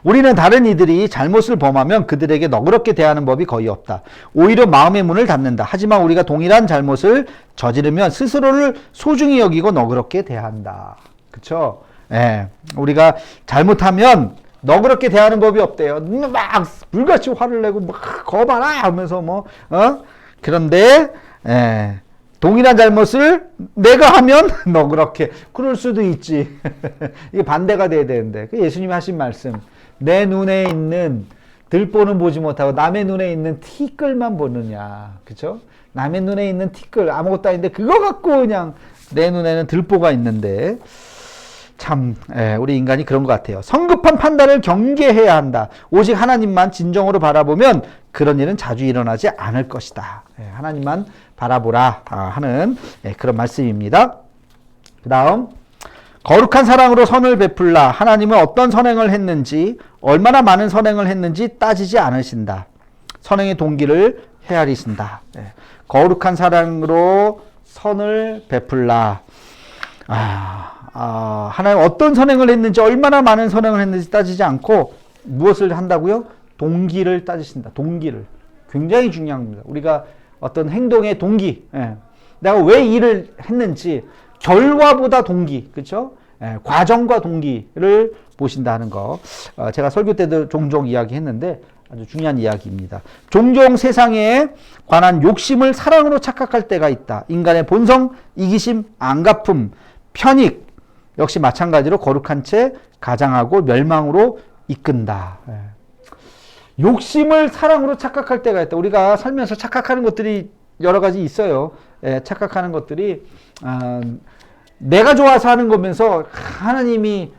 Speaker 1: 우리는 다른 이들이 잘못을 범하면 그들에게 너그럽게 대하는 법이 거의 없다. 오히려 마음의 문을 닫는다. 하지만 우리가 동일한 잘못을 저지르면 스스로를 소중히 여기고 너그럽게 대한다. 그쵸? 예. 우리가 잘못하면 너그럽게 대하는 법이 없대요. 막 불같이 화를 내고 막 거봐라 하면서 그런데 동일한 잘못을 내가 하면 너그럽게 그럴 수도 있지. 이게 반대가 돼야 되는데 예수님이 하신 말씀, 내 눈에 있는 들보는 보지 못하고 남의 눈에 있는 티끌만 보느냐. 그쵸? 남의 눈에 있는 티끌 아무것도 아닌데 그거 갖고 그냥 내 눈에는 들보가 있는데 참 우리 인간이 그런 것 같아요. 성급한 판단을 경계해야 한다. 오직 하나님만 진정으로 바라보면 그런 일은 자주 일어나지 않을 것이다. 하나님만 바라보라 하는 그런 말씀입니다. 그 다음 거룩한 사랑으로 선을 베풀라. 하나님은 어떤 선행을 했는지 얼마나 많은 선행을 했는지 따지지 않으신다. 선행의 동기를 헤아리신다. 거룩한 사랑으로 선을 베풀라. 하나님 어떤 선행을 했는지 얼마나 많은 선행을 했는지 따지지 않고 무엇을 한다고요? 동기를 따지신다. 동기를. 굉장히 중요한 겁니다. 우리가 어떤 행동의 동기, 내가 왜 일을 했는지 결과보다 동기, 그렇죠? 과정과 동기를 보신다는 거. 제가 설교 때도 종종 이야기했는데 아주 중요한 이야기입니다. 종종 세상에 관한 욕심을 사랑으로 착각할 때가 있다. 인간의 본성, 이기심, 안갚음, 편익 역시 마찬가지로 거룩한 채 가장하고 멸망으로 이끈다. 욕심을 사랑으로 착각할 때가 있다. 우리가 살면서 착각하는 것들이 여러 가지 있어요. 착각하는 것들이 내가 좋아서 하는 거면서 하나님이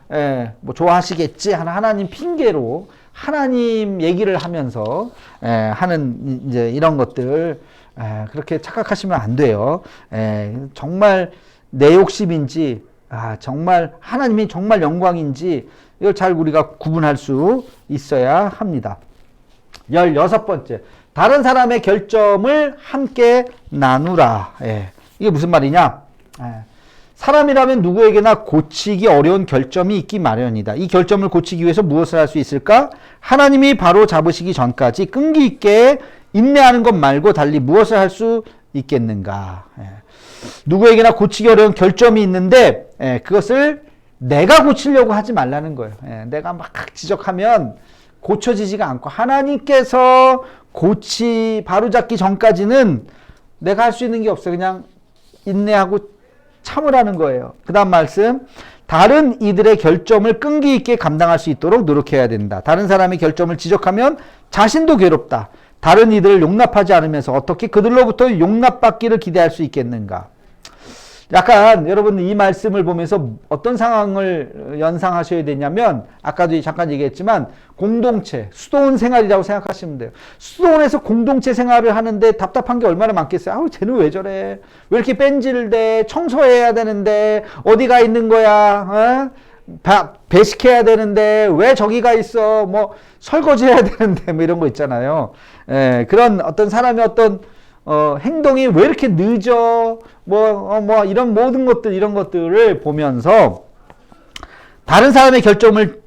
Speaker 1: 뭐 좋아하시겠지 하는 하나님 핑계로 하나님 얘기를 하면서 하는 이제 이런 것들 그렇게 착각하시면 안 돼요. 정말 내 욕심인지 정말 하나님이 정말 영광인지 이걸 잘 우리가 구분할 수 있어야 합니다. 16번째, 다른 사람의 결점을 함께 나누라. 이게 무슨 말이냐? 사람이라면 누구에게나 고치기 어려운 결점이 있기 마련이다. 이 결점을 고치기 위해서 무엇을 할 수 있을까? 하나님이 바로 잡으시기 전까지 끈기 있게 인내하는 것 말고 달리 무엇을 할 수 있겠는가? 누구에게나 고치기 어려운 결점이 있는데 그것을 내가 고치려고 하지 말라는 거예요. 내가 막 지적하면 고쳐지지가 않고 하나님께서 바로잡기 전까지는 내가 할 수 있는 게 없어요. 그냥 인내하고 참으라는 거예요. 그 다음 말씀, 다른 이들의 결점을 끈기 있게 감당할 수 있도록 노력해야 된다. 다른 사람의 결점을 지적하면 자신도 괴롭다. 다른 이들을 용납하지 않으면서 어떻게 그들로부터 용납받기를 기대할 수 있겠는가? 약간 여러분 이 말씀을 보면서 어떤 상황을 연상하셔야 되냐면 아까도 잠깐 얘기했지만 공동체, 수도원 생활이라고 생각하시면 돼요. 수도원에서 공동체 생활을 하는데 답답한 게 얼마나 많겠어요. 쟤는 왜 저래? 왜 이렇게 뺀질대? 청소해야 되는데 어디가 있는 거야? 배식해야 되는데 왜 저기가 있어? 뭐 설거지 해야 되는데 뭐 이런 거 있잖아요. 그런 어떤 사람의 어떤 행동이 왜 이렇게 늦어? 이런 모든 것들, 이런 것들을 보면서 다른 사람의 결점을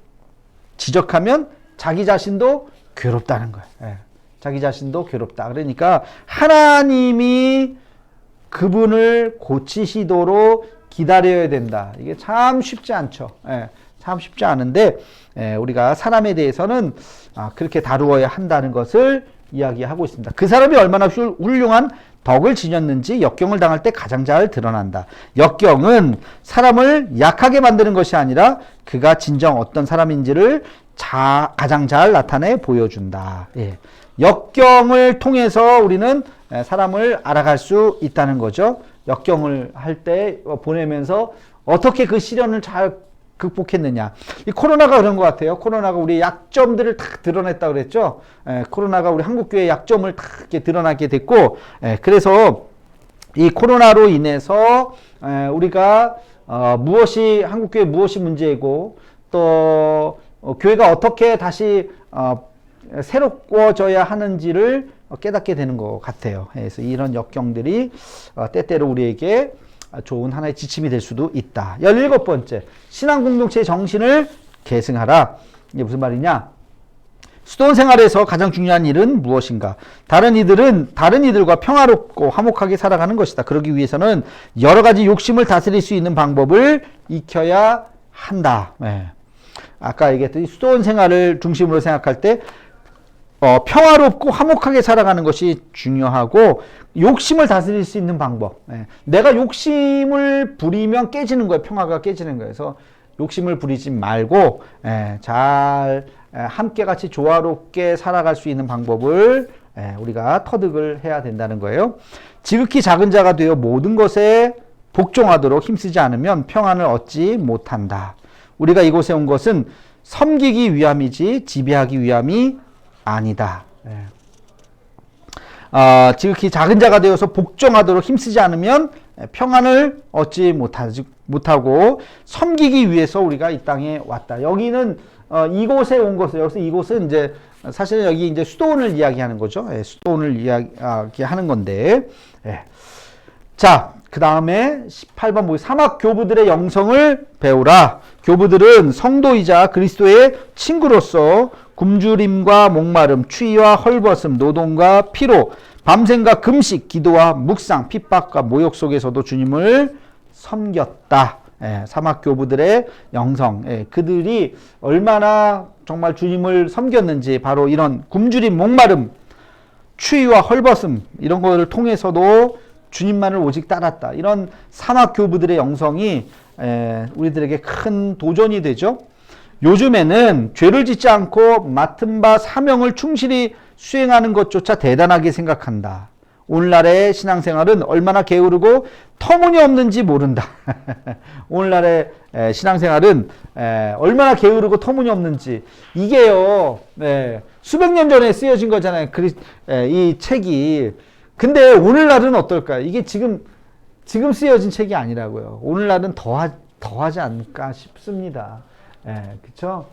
Speaker 1: 지적하면 자기 자신도 괴롭다는 거예요. 자기 자신도 괴롭다. 그러니까 하나님이 그분을 고치시도록 기다려야 된다. 이게 참 쉽지 않죠. 참 쉽지 않은데, 우리가 사람에 대해서는 그렇게 다루어야 한다는 것을 이야기하고 있습니다. 그 사람이 얼마나 훌륭한 덕을 지녔는지 역경을 당할 때 가장 잘 드러난다. 역경은 사람을 약하게 만드는 것이 아니라 그가 진정 어떤 사람인지를 가장 잘 나타내 보여준다. 역경을 통해서 우리는 사람을 알아갈 수 있다는 거죠. 역경을 할 때 보내면서 어떻게 그 시련을 잘 극복했느냐. 이 코로나가 그런 것 같아요. 코로나가 우리 약점들을 딱 드러냈다 그랬죠. 코로나가 우리 한국교회의 약점을 딱 이렇게 드러나게 됐고, 그래서 이 코로나로 인해서 우리가 한국교회 무엇이 문제이고 또 교회가 어떻게 다시 새로워져야 하는지를 깨닫게 되는 것 같아요. 그래서 이런 역경들이 때때로 우리에게 좋은 하나의 지침이 될 수도 있다. 17번째, 신앙 공동체의 정신을 계승하라. 이게 무슨 말이냐? 수도원 생활에서 가장 중요한 일은 무엇인가? 다른 이들과 평화롭고 화목하게 살아가는 것이다. 그러기 위해서는 여러 가지 욕심을 다스릴 수 있는 방법을 익혀야 한다. 네. 아까 얘기했던 수도원 생활을 중심으로 생각할 때 평화롭고 화목하게 살아가는 것이 중요하고 욕심을 다스릴 수 있는 방법. 네. 내가 욕심을 부리면 깨지는 거예요. 평화가 깨지는 거예요. 그래서 욕심을 부리지 말고 잘 함께 같이 조화롭게 살아갈 수 있는 방법을 우리가 터득을 해야 된다는 거예요. 지극히 작은 자가 되어 모든 것에 복종하도록 힘쓰지 않으면 평안을 얻지 못한다. 우리가 이곳에 온 것은 섬기기 위함이지 지배하기 위함이 아니다. 지극히 작은 자가 되어서 복종하도록 힘쓰지 않으면 평안을 얻지 못하고 섬기기 위해서 우리가 이 땅에 왔다. 여기는 이곳에 온 것은, 여기서 이곳은 이제 사실은 여기 이제 수도원을 이야기하는 거죠. 수도원을 이야기하는 건데. 자, 그 다음에 18번 보기 사막 교부들의 영성을 배우라. 교부들은 성도이자 그리스도의 친구로서 굶주림과 목마름, 추위와 헐벗음, 노동과 피로, 밤샘과 금식, 기도와 묵상, 핍박과 모욕 속에서도 주님을 섬겼다. 사막 교부들의 영성, 그들이 얼마나 정말 주님을 섬겼는지 바로 이런 굶주림, 목마름, 추위와 헐벗음 이런 것을 통해서도 주님만을 오직 따랐다. 이런 사막 교부들의 영성이 우리들에게 큰 도전이 되죠. 요즘에는 죄를 짓지 않고 맡은 바 사명을 충실히 수행하는 것조차 대단하게 생각한다. 오늘날의 신앙생활은 얼마나 게으르고 터무니없는지 모른다. 오늘날의 신앙생활은 얼마나 게으르고 터무니없는지. 이게요, 수백 년 전에 쓰여진 거잖아요. 이 책이. 근데 오늘날은 어떨까요? 이게 지금 쓰여진 책이 아니라고요. 오늘날은 더하지 않을까 싶습니다. 그쵸?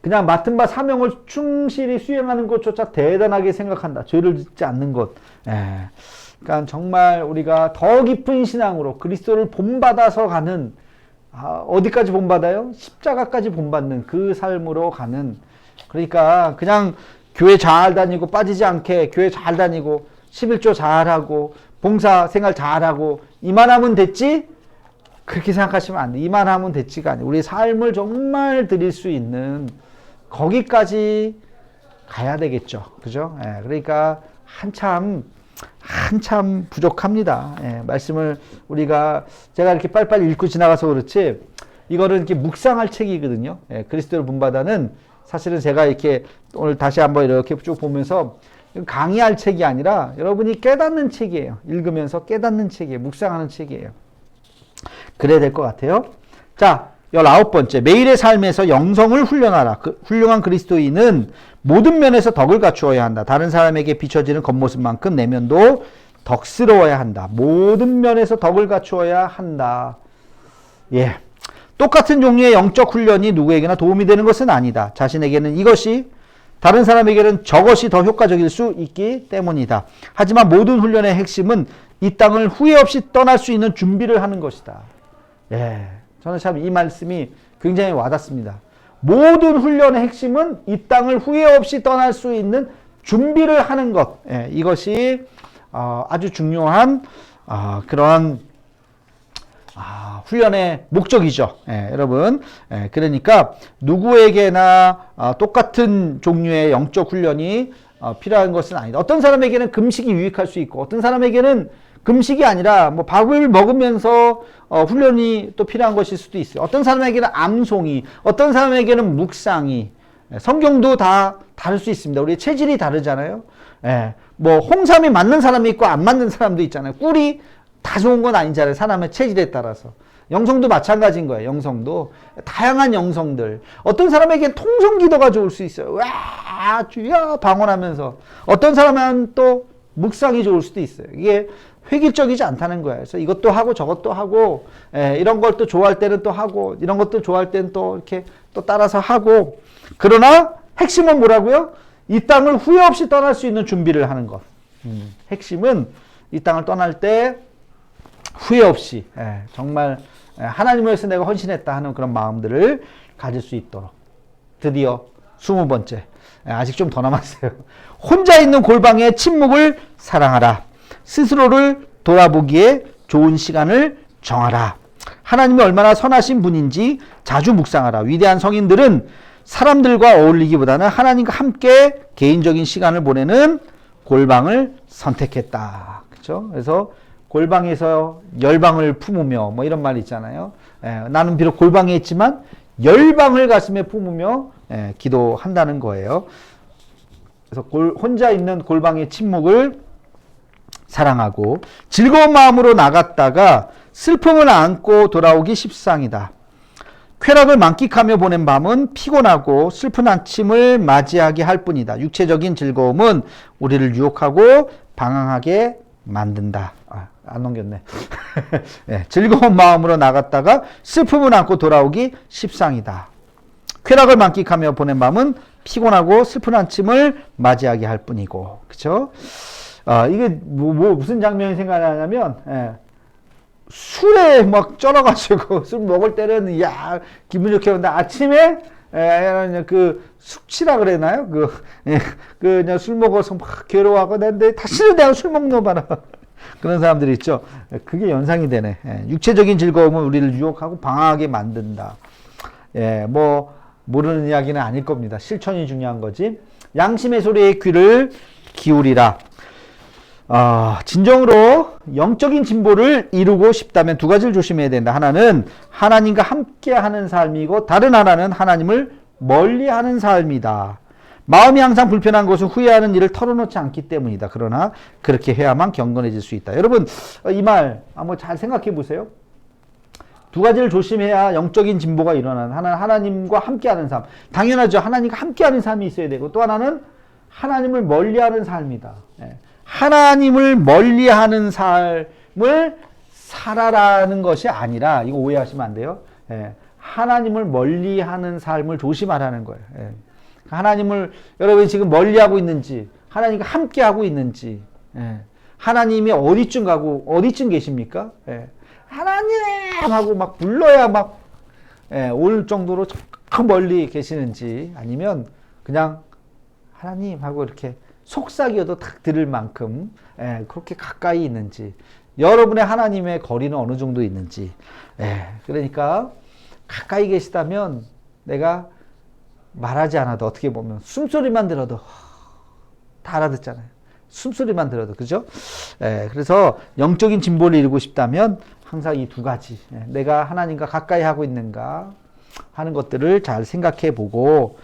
Speaker 1: 그냥 맡은 바 사명을 충실히 수행하는 것조차 대단하게 생각한다. 죄를 짓지 않는 것. 그러니까 정말 우리가 더 깊은 신앙으로 그리스도를 본받아서 가는, 어디까지 본받아요? 십자가까지 본받는 그 삶으로 가는. 그러니까 그냥 교회 잘 다니고 빠지지 않게 교회 잘 다니고 11조 잘하고 봉사 생활 잘하고 이만하면 됐지? 그렇게 생각하시면 안 돼. 이만하면 됐지가 아니에요. 우리 삶을 정말 드릴 수 있는 거기까지 가야 되겠죠. 그죠? 그러니까 한참 부족합니다. 말씀을 제가 이렇게 빨리빨리 읽고 지나가서 그렇지, 이거를 이렇게 묵상할 책이거든요. 그리스도를 본받아는 사실은 제가 이렇게 오늘 다시 한번 이렇게 쭉 보면서 강의할 책이 아니라 여러분이 깨닫는 책이에요. 읽으면서 깨닫는 책이에요. 묵상하는 책이에요. 그래야 될 것 같아요. 자, 19번째. 매일의 삶에서 영성을 훈련하라. 훌륭한 그리스도인은 모든 면에서 덕을 갖추어야 한다. 다른 사람에게 비춰지는 겉모습만큼 내면도 덕스러워야 한다. 모든 면에서 덕을 갖추어야 한다. 똑같은 종류의 영적 훈련이 누구에게나 도움이 되는 것은 아니다. 자신에게는 이것이, 다른 사람에게는 저것이 더 효과적일 수 있기 때문이다. 하지만 모든 훈련의 핵심은 이 땅을 후회 없이 떠날 수 있는 준비를 하는 것이다. 저는 참 이 말씀이 굉장히 와닿습니다. 모든 훈련의 핵심은 이 땅을 후회 없이 떠날 수 있는 준비를 하는 것. 이것이 아주 중요한 그러한 훈련의 목적이죠. 여러분. 그러니까 누구에게나 똑같은 종류의 영적 훈련이 필요한 것은 아니다. 어떤 사람에게는 금식이 유익할 수 있고, 어떤 사람에게는 금식이 아니라 뭐 밥을 먹으면서 훈련이 또 필요한 것일 수도 있어요. 어떤 사람에게는 암송이, 어떤 사람에게는 묵상이, 성경도 다 다를 수 있습니다. 우리 체질이 다르잖아요. 뭐 홍삼이 맞는 사람이 있고 안 맞는 사람도 있잖아요. 꿀이 다 좋은 건 아니잖아요. 사람의 체질에 따라서. 영성도 마찬가지인 거예요. 영성도 다양한 영성들. 어떤 사람에게는 통성 기도가 좋을 수 있어요. 와, 주여 방언하면서. 어떤 사람은 또 묵상이 좋을 수도 있어요. 이게 획일적이지 않다는 거예요. 그래서 이것도 하고 저것도 하고, 이런 걸 또 좋아할 때는 또 하고, 이런 것도 좋아할 때는 또 이렇게 또 따라서 하고. 그러나 핵심은 뭐라고요? 이 땅을 후회 없이 떠날 수 있는 준비를 하는 것. 핵심은 이 땅을 떠날 때 후회 없이, 정말 하나님을 위해서 내가 헌신했다 하는 그런 마음들을 가질 수 있도록. 드디어 20번째. 아직 좀 더 남았어요. 혼자 있는 골방의 침묵을 사랑하라. 스스로를 돌아보기에 좋은 시간을 정하라. 하나님이 얼마나 선하신 분인지 자주 묵상하라. 위대한 성인들은 사람들과 어울리기보다는 하나님과 함께 개인적인 시간을 보내는 골방을 선택했다. 그렇죠? 그래서 골방에서 열방을 품으며 뭐 이런 말이 있잖아요. 나는 비록 골방에 있지만 열방을 가슴에 품으며 기도한다는 거예요. 그래서 혼자 있는 골방의 침묵을 사랑하고 즐거운 마음으로 나갔다가 슬픔을 안고 돌아오기 십상이다. 쾌락을 만끽하며 보낸 밤은 피곤하고 슬픈 아침을 맞이하게 할 뿐이다. 육체적인 즐거움은 우리를 유혹하고 방황하게 만든다. 안 넘겼네. 네, 즐거운 마음으로 나갔다가 슬픔을 안고 돌아오기 십상이다. 쾌락을 만끽하며 보낸 밤은 피곤하고 슬픈 아침을 맞이하게 할 뿐이고, 그쵸? 이게 무슨 장면이 생각나냐면, 술에 막 쩔어가지고 술 먹을 때는 기분 좋게 온다. 아침에 그 숙취라 그래나요? 그냥 술 먹어서 막 괴로워하고 근데 다시는 내가 술 먹는 거 봐라. 그런 사람들이 있죠. 그게 연상이 되네. 육체적인 즐거움은 우리를 유혹하고 방황하게 만든다. 모르는 이야기는 아닐 겁니다. 실천이 중요한 거지. 양심의 소리에 귀를 기울이라. 진정으로 영적인 진보를 이루고 싶다면 두 가지를 조심해야 된다. 하나는 하나님과 함께하는 삶이고 다른 하나는 하나님을 멀리하는 삶이다. 마음이 항상 불편한 것은 후회하는 일을 털어놓지 않기 때문이다. 그러나 그렇게 해야만 경건해질 수 있다. 여러분 이 말 한번 잘 생각해 보세요. 두 가지를 조심해야 영적인 진보가 일어나는 하나는 하나님과 함께하는 삶. 당연하죠. 하나님과 함께하는 삶이 있어야 되고 또 하나는 하나님을 멀리하는 삶이다. 하나님을 멀리하는 삶을 살아라는 것이 아니라 이거 오해하시면 안 돼요. 하나님을 멀리하는 삶을 조심하라는 거예요. 하나님을 여러분이 지금 멀리하고 있는지 하나님과 함께하고 있는지 하나님이 어디쯤 계십니까? 하나님 하고 막 불러야 막 올 정도로 저 멀리 계시는지 아니면 그냥 하나님 하고 이렇게 속삭여도 딱 들을 만큼 그렇게 가까이 있는지 여러분의 하나님의 거리는 어느 정도 있는지 그러니까 가까이 계시다면 내가 말하지 않아도 어떻게 보면 숨소리만 들어도 다 알아듣잖아요. 숨소리만 들어도 그죠? 그래서 영적인 진보를 이루고 싶다면 항상 이 두 가지 내가 하나님과 가까이 하고 있는가 하는 것들을 잘 생각해 보고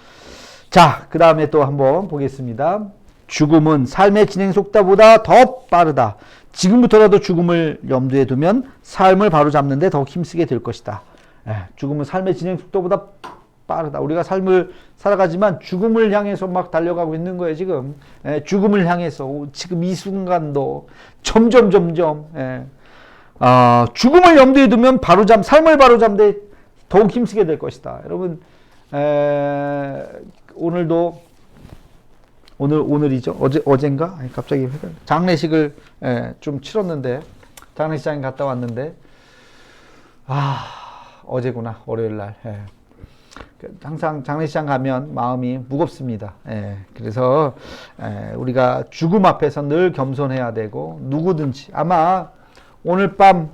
Speaker 1: 자, 그 다음에 또 한번 보겠습니다. 죽음은 삶의 진행 속도보다 더 빠르다. 지금부터라도 죽음을 염두에 두면 삶을 바로잡는 데 더욱 힘쓰게 될 것이다. 죽음은 삶의 진행 속도보다 빠르다. 우리가 삶을 살아가지만 죽음을 향해서 막 달려가고 있는 거예요, 지금. 죽음을 향해서. 지금 이 순간도 점점. 죽음을 염두에 두면 삶을 바로잡는 데 더욱 힘쓰게 될 것이다. 여러분, 오늘이죠? 어젠가? 갑자기 장례식을 좀 치렀는데, 장례식장에 갔다 왔는데, 어제구나, 월요일 날. 항상 장례식장 가면 마음이 무겁습니다. 그래서 우리가 죽음 앞에서 늘 겸손해야 되고 누구든지 아마 오늘 밤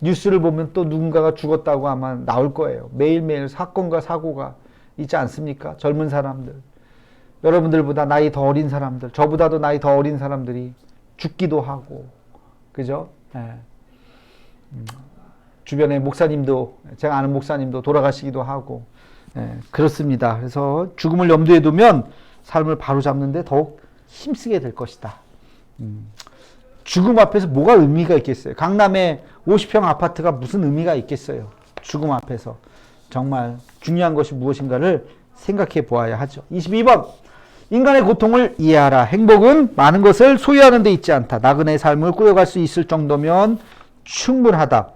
Speaker 1: 뉴스를 보면 또 누군가가 죽었다고 아마 나올 거예요. 매일매일 사건과 사고가 있지 않습니까? 젊은 사람들, 여러분들보다 나이 더 어린 사람들, 저보다도 나이 더 어린 사람들이 죽기도 하고, 그죠? 주변에 목사님도, 제가 아는 목사님도 돌아가시기도 하고, 그렇습니다. 그래서 죽음을 염두에 두면 삶을 바로잡는데 더욱 힘쓰게 될 것이다. 죽음 앞에서 뭐가 의미가 있겠어요? 강남에 50평 아파트가 무슨 의미가 있겠어요? 죽음 앞에서. 정말 중요한 것이 무엇인가를 생각해 보아야 하죠. 22번. 인간의 고통을 이해하라. 행복은 많은 것을 소유하는 데 있지 않다. 나그네의 삶을 꾸려갈 수 있을 정도면 충분하다.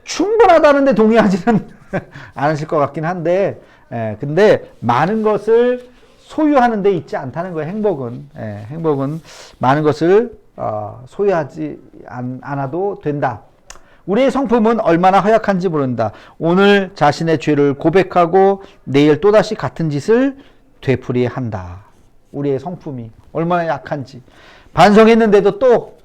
Speaker 1: 충분하다는데 동의하지는 않으실 것 같긴 한데, 근데 많은 것을 소유하는 데 있지 않다는 거예요. 행복은 많은 것을 소유하지 않아도 된다. 우리의 성품은 얼마나 허약한지 모른다. 오늘 자신의 죄를 고백하고 내일 또다시 같은 짓을 되풀이한다. 우리의 성품이 얼마나 약한지. 반성했는데도 또,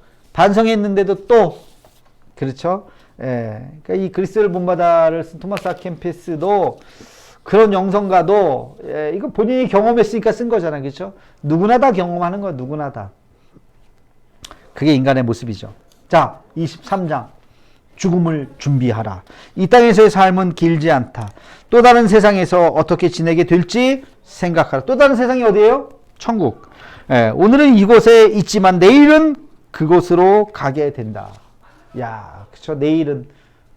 Speaker 1: 그렇죠? 예. 그러니까 이 그리스도를 본받아를 쓴 토마스 아 켐피스도 그런 영성가도, 예, 이거 본인이 경험했으니까 쓴 거잖아요. 그렇죠? 누구나 다 경험하는 거야, 누구나 다. 그게 인간의 모습이죠. 자, 23장. 죽음을 준비하라. 이 땅에서의 삶은 길지 않다. 또 다른 세상에서 어떻게 지내게 될지 생각하라. 또 다른 세상이 어디예요? 천국. 예, 오늘은 이곳에 있지만 내일은 그곳으로 가게 된다. 야, 그쵸. 내일은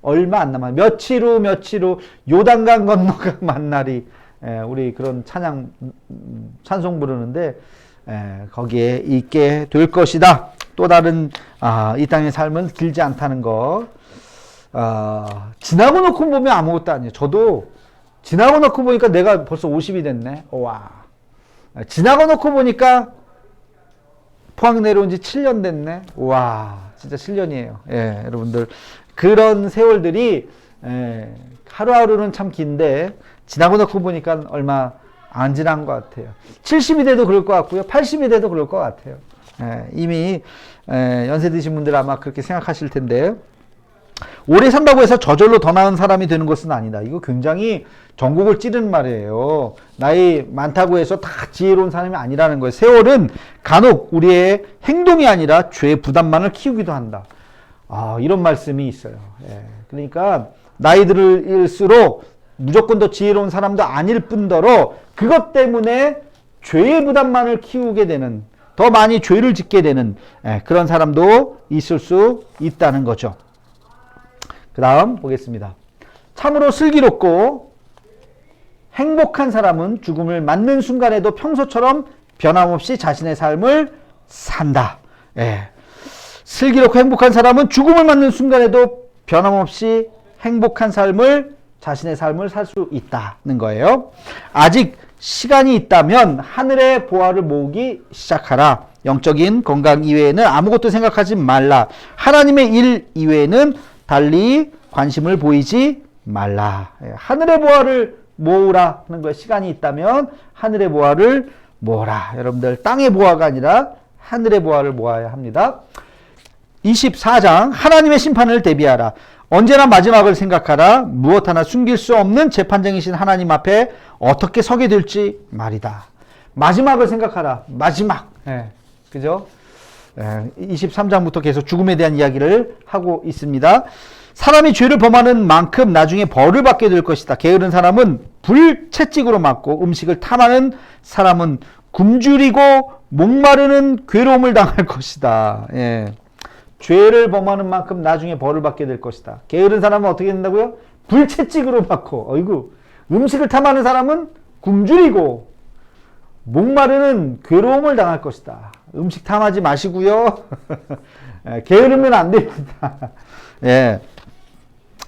Speaker 1: 얼마 안 남아. 며칠 후 요단강 건너가 만날이, 예, 우리 그런 찬송 부르는데, 예, 거기에 있게 될 것이다. 또 다른 이 땅의 삶은 길지 않다는 거. 지나고 놓고 보면 아무것도 아니에요. 저도 지나고 놓고 보니까 내가 벌써 50이 됐네. 와. 지나고 놓고 보니까 포항 내려온 지 7년 됐네. 와, 진짜 7년이에요. 예, 여러분들. 그런 세월들이, 예, 하루하루는 참 긴데, 지나고 놓고 보니까 얼마 안 지난 것 같아요. 70이 돼도 그럴 것 같고요. 80이 돼도 그럴 것 같아요. 예, 이미, 연세 드신 분들 아마 그렇게 생각하실 텐데, 오래 산다고 해서 저절로 더 나은 사람이 되는 것은 아니다. 이거 굉장히 전국을 찌르는 말이에요. 나이 많다고 해서 다 지혜로운 사람이 아니라는 거예요. 세월은 간혹 우리의 행동이 아니라 죄의 부담만을 키우기도 한다. 이런 말씀이 있어요. 예. 그러니까 나이 들을수록 무조건 더 지혜로운 사람도 아닐 뿐더러 그것 때문에 죄의 부담만을 키우게 되는, 더 많이 죄를 짓게 되는, 예, 그런 사람도 있을 수 있다는 거죠. 그 다음 보겠습니다. 참으로 슬기롭고 행복한 사람은 죽음을 맞는 순간에도 평소처럼 변함없이 자신의 삶을 산다. 예. 슬기롭고 행복한 사람은 죽음을 맞는 순간에도 변함없이 행복한 삶을, 자신의 삶을 살 수 있다는 거예요. 아직 시간이 있다면 하늘의 보화를 모으기 시작하라. 영적인 건강 이외에는 아무것도 생각하지 말라. 하나님의 일 이외에는 달리 관심을 보이지 말라. 하늘의 보화를 모으라 하는 거예요. 시간이 있다면 하늘의 보화를 모으라. 여러분들, 땅의 보화가 아니라 하늘의 보화를 모아야 합니다. 24장 하나님의 심판을 대비하라. 언제나 마지막을 생각하라. 무엇 하나 숨길 수 없는 재판장이신 하나님 앞에 어떻게 서게 될지 말이다. 마지막을 생각하라. 마지막. 예, 그죠? 23장부터 계속 죽음에 대한 이야기를 하고 있습니다. 사람이 죄를 범하는 만큼 나중에 벌을 받게 될 것이다. 게으른 사람은 불채찍으로 맞고 음식을 탐하는 사람은 굶주리고 목마르는 괴로움을 당할 것이다. 예. 죄를 범하는 만큼 나중에 벌을 받게 될 것이다. 게으른 사람은 어떻게 된다고요? 불채찍으로 맞고, 어이구. 음식을 탐하는 사람은 굶주리고 목마르는 괴로움을 당할 것이다. 음식 탐하지 마시고요. 게으르면 안 됩니다. 예.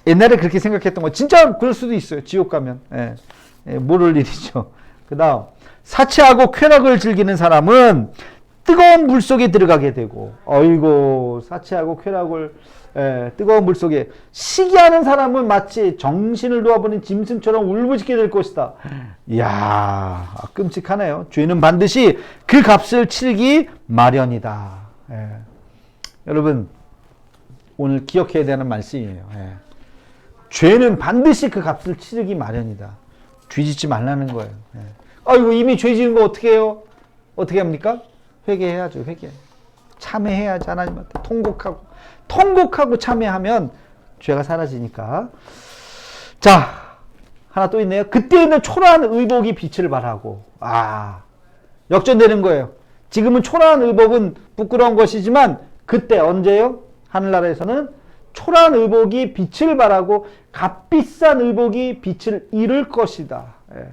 Speaker 1: 옛날에 그렇게 생각했던 거 진짜 그럴 수도 있어요. 지옥 가면. 예. 모를 일이죠. 그 다음 사치하고 쾌락을 즐기는 사람은 뜨거운 물 속에 들어가게 되고, 어이고, 사치하고 쾌락을, 뜨거운 물 속에, 시기하는 사람은 마치 정신을 놓아버린 짐승처럼 울부짖게 될 것이다. 이야, 끔찍하네요. 죄는 반드시 그 값을 치르기 마련이다. 예. 여러분, 오늘 기억해야 되는 말씀이에요. 예. 죄는 반드시 그 값을 치르기 마련이다. 죄 짓지 말라는 거예요. 예. 아이고, 이미 죄 지은 거 어떻게 해요? 어떻게 합니까? 회개해야죠. 회개. 참회해야지. 하나님한테 통곡하고 참회하면 죄가 사라지니까. 자, 하나 또 있네요. 그때에는 초라한 의복이 빛을 발하고. 역전되는 거예요. 지금은 초라한 의복은 부끄러운 것이지만 그때 언제요? 하늘나라에서는 초라한 의복이 빛을 발하고 값비싼 의복이 빛을 잃을 것이다. 예.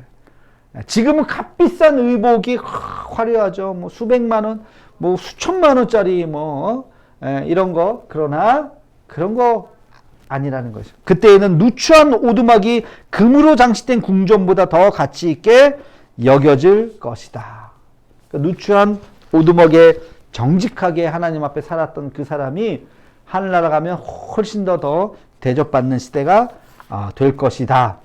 Speaker 1: 지금은 값비싼 의복이 화려하죠. 뭐 수백만 원, 뭐 수천만 원짜리 이런 거. 그러나 그런 거 아니라는 거죠. 그때에는 누추한 오두막이 금으로 장식된 궁전보다 더 가치 있게 여겨질 것이다. 그러니까 누추한 오두막에 정직하게 하나님 앞에 살았던 그 사람이 하늘나라 가면 훨씬 더 대접받는 시대가 될 것이다.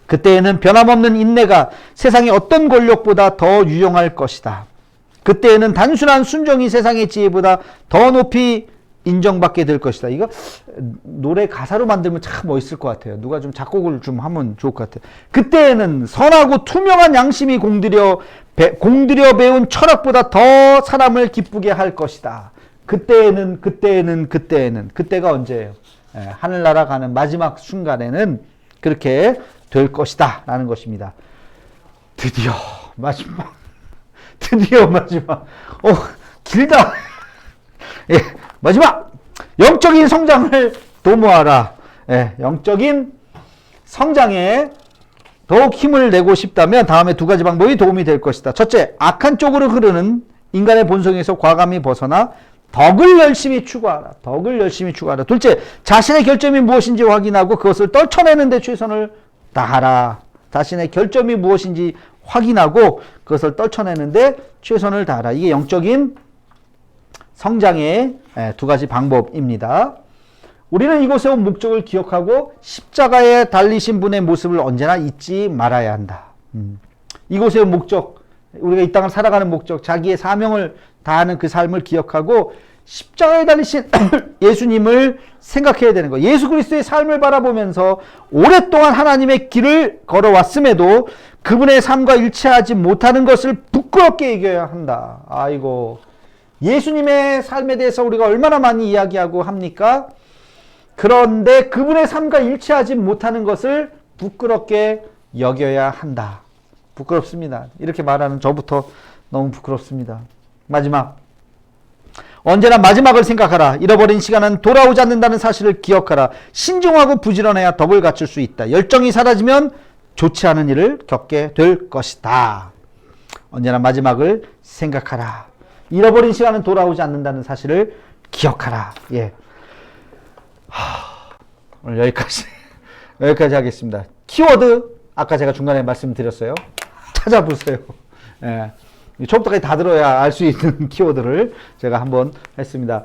Speaker 1: 그때에는 변함없는 인내가 세상의 어떤 권력보다 더 유용할 것이다. 그때에는 단순한 순종이 세상의 지혜보다 더 높이 인정받게 될 것이다. 이거 노래 가사로 만들면 참 멋있을 것 같아요. 누가 좀 작곡을 좀 하면 좋을 것 같아요. 그때에는 선하고 투명한 양심이 공들여 배운 철학보다 더 사람을 기쁘게 할 것이다. 그때가 언제예요? 하늘나라 가는 마지막 순간에는 그렇게 될 것이다 라는 것입니다. 드디어 마지막 길다. 예, 마지막 영적인 성장을 도모하라. 예, 영적인 성장에 더욱 힘을 내고 싶다면 다음에 두 가지 방법이 도움이 될 것이다. 첫째, 악한 쪽으로 흐르는 인간의 본성에서 과감히 벗어나 덕을 열심히 추구하라. 둘째, 자신의 결점이 무엇인지 확인하고 그것을 떨쳐내는 데 최선을 다하라. 자신의 결점이 무엇인지 확인하고 그것을 떨쳐내는 데 최선을 다하라. 이게 영적인 성장의 두 가지 방법입니다. 우리는 이곳에 온 목적을 기억하고 십자가에 달리신 분의 모습을 언제나 잊지 말아야 한다. 이곳에 온 목적, 우리가 이 땅을 살아가는 목적, 자기의 사명을 다하는 그 삶을 기억하고 십자가에 달리신 예수님을 생각해야 되는 거예요. 예수 그리스도의 삶을 바라보면서 오랫동안 하나님의 길을 걸어왔음에도 그분의 삶과 일치하지 못하는 것을 부끄럽게 여겨야 한다. 아이고, 예수님의 삶에 대해서 우리가 얼마나 많이 이야기하고 합니까? 그런데 그분의 삶과 일치하지 못하는 것을 부끄럽게 여겨야 한다. 부끄럽습니다. 이렇게 말하는 저부터 너무 부끄럽습니다. 마지막, 언제나 마지막을 생각하라. 잃어버린 시간은 돌아오지 않는다는 사실을 기억하라. 신중하고 부지런해야 덕을 갖출 수 있다. 열정이 사라지면 좋지 않은 일을 겪게 될 것이다. 언제나 마지막을 생각하라. 잃어버린 시간은 돌아오지 않는다는 사실을 기억하라. 예. 오늘 여기까지 하겠습니다. 키워드, 아까 제가 중간에 말씀드렸어요. 찾아보세요. 예. 처음부터까지 다 들어야 알 수 있는 키워드를 제가 한번 했습니다.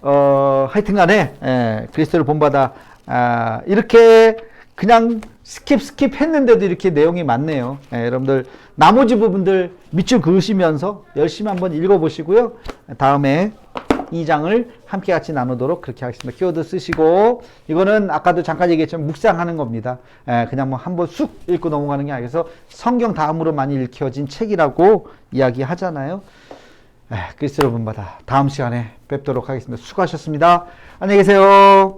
Speaker 1: 하여튼 간에, 그리스도를 본받아, 이렇게 그냥 스킵 했는데도 이렇게 내용이 많네요. 여러분들, 나머지 부분들 밑줄 그으시면서 열심히 한번 읽어보시고요. 다음에 2장을 함께 같이 나누도록 그렇게 하겠습니다. 키워드 쓰시고, 이거는 아까도 잠깐 얘기했지만 묵상하는 겁니다. 그냥 뭐 한번 쑥 읽고 넘어가는 게 아니라 성경 다음으로 많이 읽혀진 책이라고 이야기하잖아요. 그리스도를 본받아 다음 시간에 뵙도록 하겠습니다. 수고하셨습니다. 안녕히 계세요.